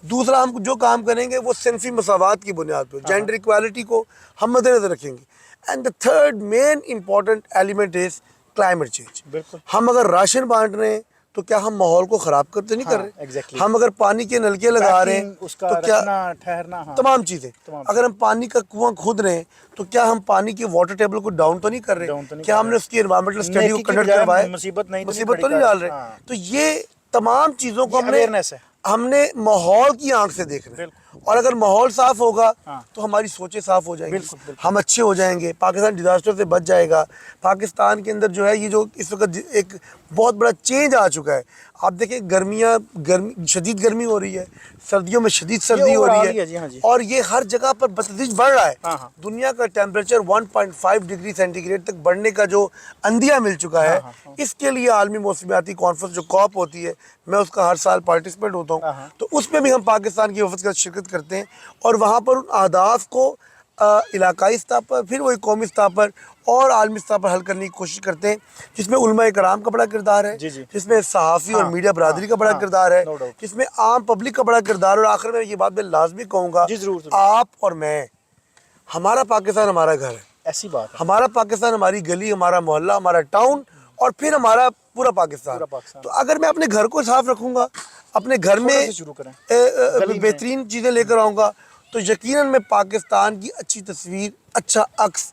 دوسرا ہم جو کام کریں گے وہ صنفی مساوات کی بنیاد پہ ہو، جینڈر ایکوالٹی کو ہم مد نظر رکھیں گے۔ And the third main important element is climate change. ہم اگر راشن بانٹ رہے ہیں تو کیا ہم ماحول کو خراب کرتے نہیں کر رہے؟ ہم اگر پانی کے نلکے لگا رہے ہیں تو کیا تمام چیزیں، اگر ہم پانی کا کنواں کھود رہے ہیں تو کیا ہم پانی کے واٹر ٹیبل کو ڈاؤن تو نہیں کر رہے؟ کیا ہم نے اس کی انوائرمنٹل اسٹڈی کو کنڈکٹ کروایا؟ مصیبت تو نہیں ڈال رہے؟ تو یہ تمام چیزوں کو ہم نے ماحول کی آنکھ سے دیکھنا ہے، اور اگر ماحول صاف ہوگا تو ہماری سوچیں صاف ہو جائیں گی، ہم اچھے ہو جائیں گے، پاکستان ڈیزاسٹر سے بچ جائے گا۔ پاکستان کے اندر جو ہے یہ جو اس وقت ایک بہت بڑا چینج آ چکا ہے، آپ دیکھیں شدید گرمی ہو رہی ہے، سردیوں میں شدید سردی ہو رہی ہے، اور یہ ہر جگہ پر بتدریج بڑھ رہا ہے۔ دنیا کا ٹیمپریچر 1.5 ڈگری سینٹی گریڈ تک بڑھنے کا جو اندیا مل چکا ہے، اس کے لیے عالمی موسمیاتی کانفرنس جو کاپ ہوتی ہے، میں اس کا ہر سال پارٹیسپیٹ ہوتا ہوں، تو اس میں بھی ہم پاکستان کی وفد کا شرکت کرتے ہیں، اور وہاں پر ان اہداف کو علاقائی سطح پر، پھر وہی قومی سطح پر اور عالمی سطح پر حل کرنے کی کوشش کرتے ہیں، جس میں علماء کرام کا بڑا کردار ہے، جس میں صحافی اور میڈیا برادری کا بڑا کردار ہے، جس میں عام پبلک کا بڑا کردار ہے۔ اور آخر میں یہ بات میں لازمی کہوں گا، آپ اور میں، ہمارا پاکستان ہمارا گھر ہے، ایسی بات ہے، ہمارا پاکستان ہماری گلی، ہمارا محلہ، ہمارا ٹاؤن، اور پھر ہمارا پورا پاکستان۔ تو اگر میں اپنے گھر کو صاف رکھوں گا، اپنے گھر میں بہترین چیزیں لے کر آؤں گا، تو یقیناً میں پاکستان کی اچھی تصویر، اچھا عکس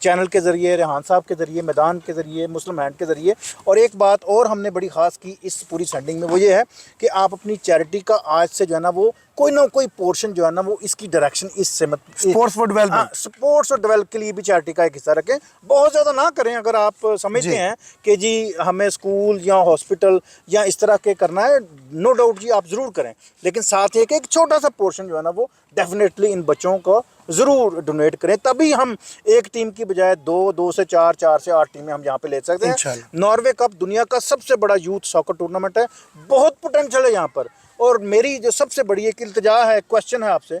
چینل کے ذریعے, ریحان صاحب کے ذریعے, میدان کے ذریعے, مسلم ہینڈ کے ذریعے. اور ایک بات اور ہم نے بڑی خاص کی اس پوری سینڈنگ میں, وہ یہ ہے کہ آپ اپنی چیریٹی کا آج سے جو ہے نا وہ کوئی نہ کوئی پورشن جو ہے نا وہ اس کی ڈائریکشن اس سے اسپورٹس فار ڈیولپمنٹ, سپورٹس اور ڈیولپ کے لیے بھی چیریٹی کا ایک حصہ رکھیں. بہت زیادہ نہ کریں, اگر آپ سمجھتے ہیں کہ جی ہمیں اسکول یا ہاسپٹل یا اس طرح کے کرنا ہے, نو ڈاؤٹ جی آپ ضرور کریں, لیکن ساتھ یہ کہ ایک چھوٹا سا پورشن جو ہے نا وہ ڈیفینیٹلی ان بچوں کو ضرور ڈونیٹ کریں. تبھی ہم ایک ٹیم کی بجائے 2 سے 4 سے 8 ٹیمیں ہم یہاں پہ لے سکتے ہیں. ناروے کپ دنیا کا سب سے بڑا یوتھ ساکر ٹورنامنٹ ہے, بہت پوٹینشیل ہے یہاں پر. اور میری جو سب سے بڑی ایک التجا ہے, کوشچن ہے آپ سے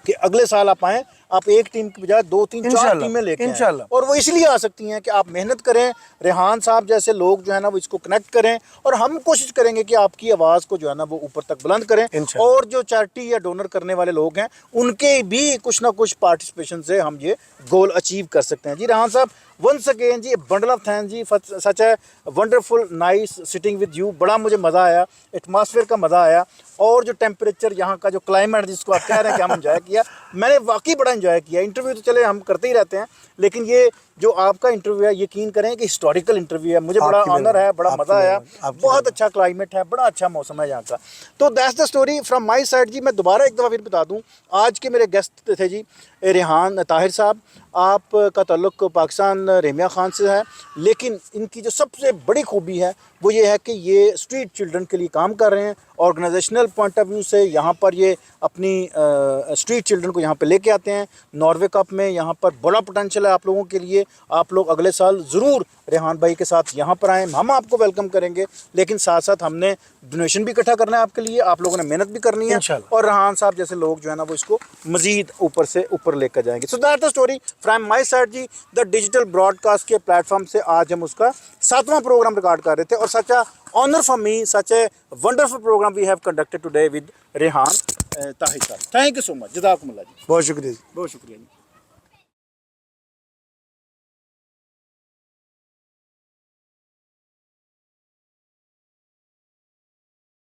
کہ اگلے سال آپ آئیں, آپ ایک ٹیم کی بجائے 2 3 4 ٹیمیں لے کے آئیں. اور وہ اس لیے آ سکتی ہیں کہ آپ محنت کریں, ریحان صاحب جیسے لوگ جو ہے نا وہ اس کو کنیکٹ کریں, اور ہم کوشش کریں گے کہ آپ کی آواز کو جو ہے نا وہ اوپر تک بلند کریں. اور جو چیریٹی یا ڈونر کرنے والے لوگ ہیں ان کے بھی کچھ نہ کچھ پارٹیسپیشن سے ہم یہ گول اچیو کر سکتے ہیں. جی ریحان صاحب ونس اگین جی بنڈل آف تھینک جی, سچ ہے wonderful nice sitting with you. بڑا مجھے مزہ آیا, ایٹماسفیئر کا مزہ آیا, اور جو ٹیمپریچر یہاں کا جو کلائمیٹ جس کو آپ کہہ رہے ہیں کہ ہم انجوائے کیا, میں نے واقعی بڑا انجوائے کیا. انٹرویو تو چلے ہم کرتے ہی رہتے ہیں, لیکن یہ جو آپ کا انٹرویو ہے یقین کریں کہ ہسٹوریکل انٹرویو ہے. مجھے بڑا آنر ہے, بڑا مزہ آیا, بہت اچھا کلائمیٹ ہے, بڑا اچھا موسم ہے یہاں کا. تو that's the story from my side. جی میں دوبارہ ایک دفعہ پھر بتا دوں, آج کے میرے گیسٹ تھے جی ریحان طاہر صاحب. آپ کا تعلق پاکستان رحمیہ خان سے ہے, لیکن ان کی جو سب سے بڑی خوبی ہے وہ یہ ہے کہ یہ اسٹریٹ چلڈرن کے لیے کام کر رہے ہیں. آرگنائزیشنل پوائنٹ آف ویو سے یہاں پر یہ اپنی اسٹریٹ چلڈرن کو یہاں پہ لے کے آتے ہیں. ناروے کپ میں یہاں پر بڑا پوٹینشیل ہے آپ لوگوں کے لیے. آپ لوگ اگلے سال ضرور ریحان بھائی کے ساتھ یہاں پر آئیں, ہم آپ کو ویلکم کریں گے, لیکن ساتھ ساتھ ہم نے ڈونیشن بھی اکٹھا کرنا ہے آپ کے لیے, آپ لوگوں نے محنت بھی کرنی ہے, اور ریحان صاحب جیسے لوگ جو ہے نا وہ اس کو مزید اوپر سے اوپر لے کر جائیں گے. So that the story from my side جی. دا ڈیجیٹل براڈ کاسٹ کے پلیٹ فارم سے آج ہم اس کا 7واں پروگرام ریکارڈ کر رہے تھے, اور such a honour for me, such a wonderful programme we have conducted today with Rehan Tahir sahab. Thank you so مچ, جزاکم اللہ جی. بہت شکریہ. بہت شکریہ جی.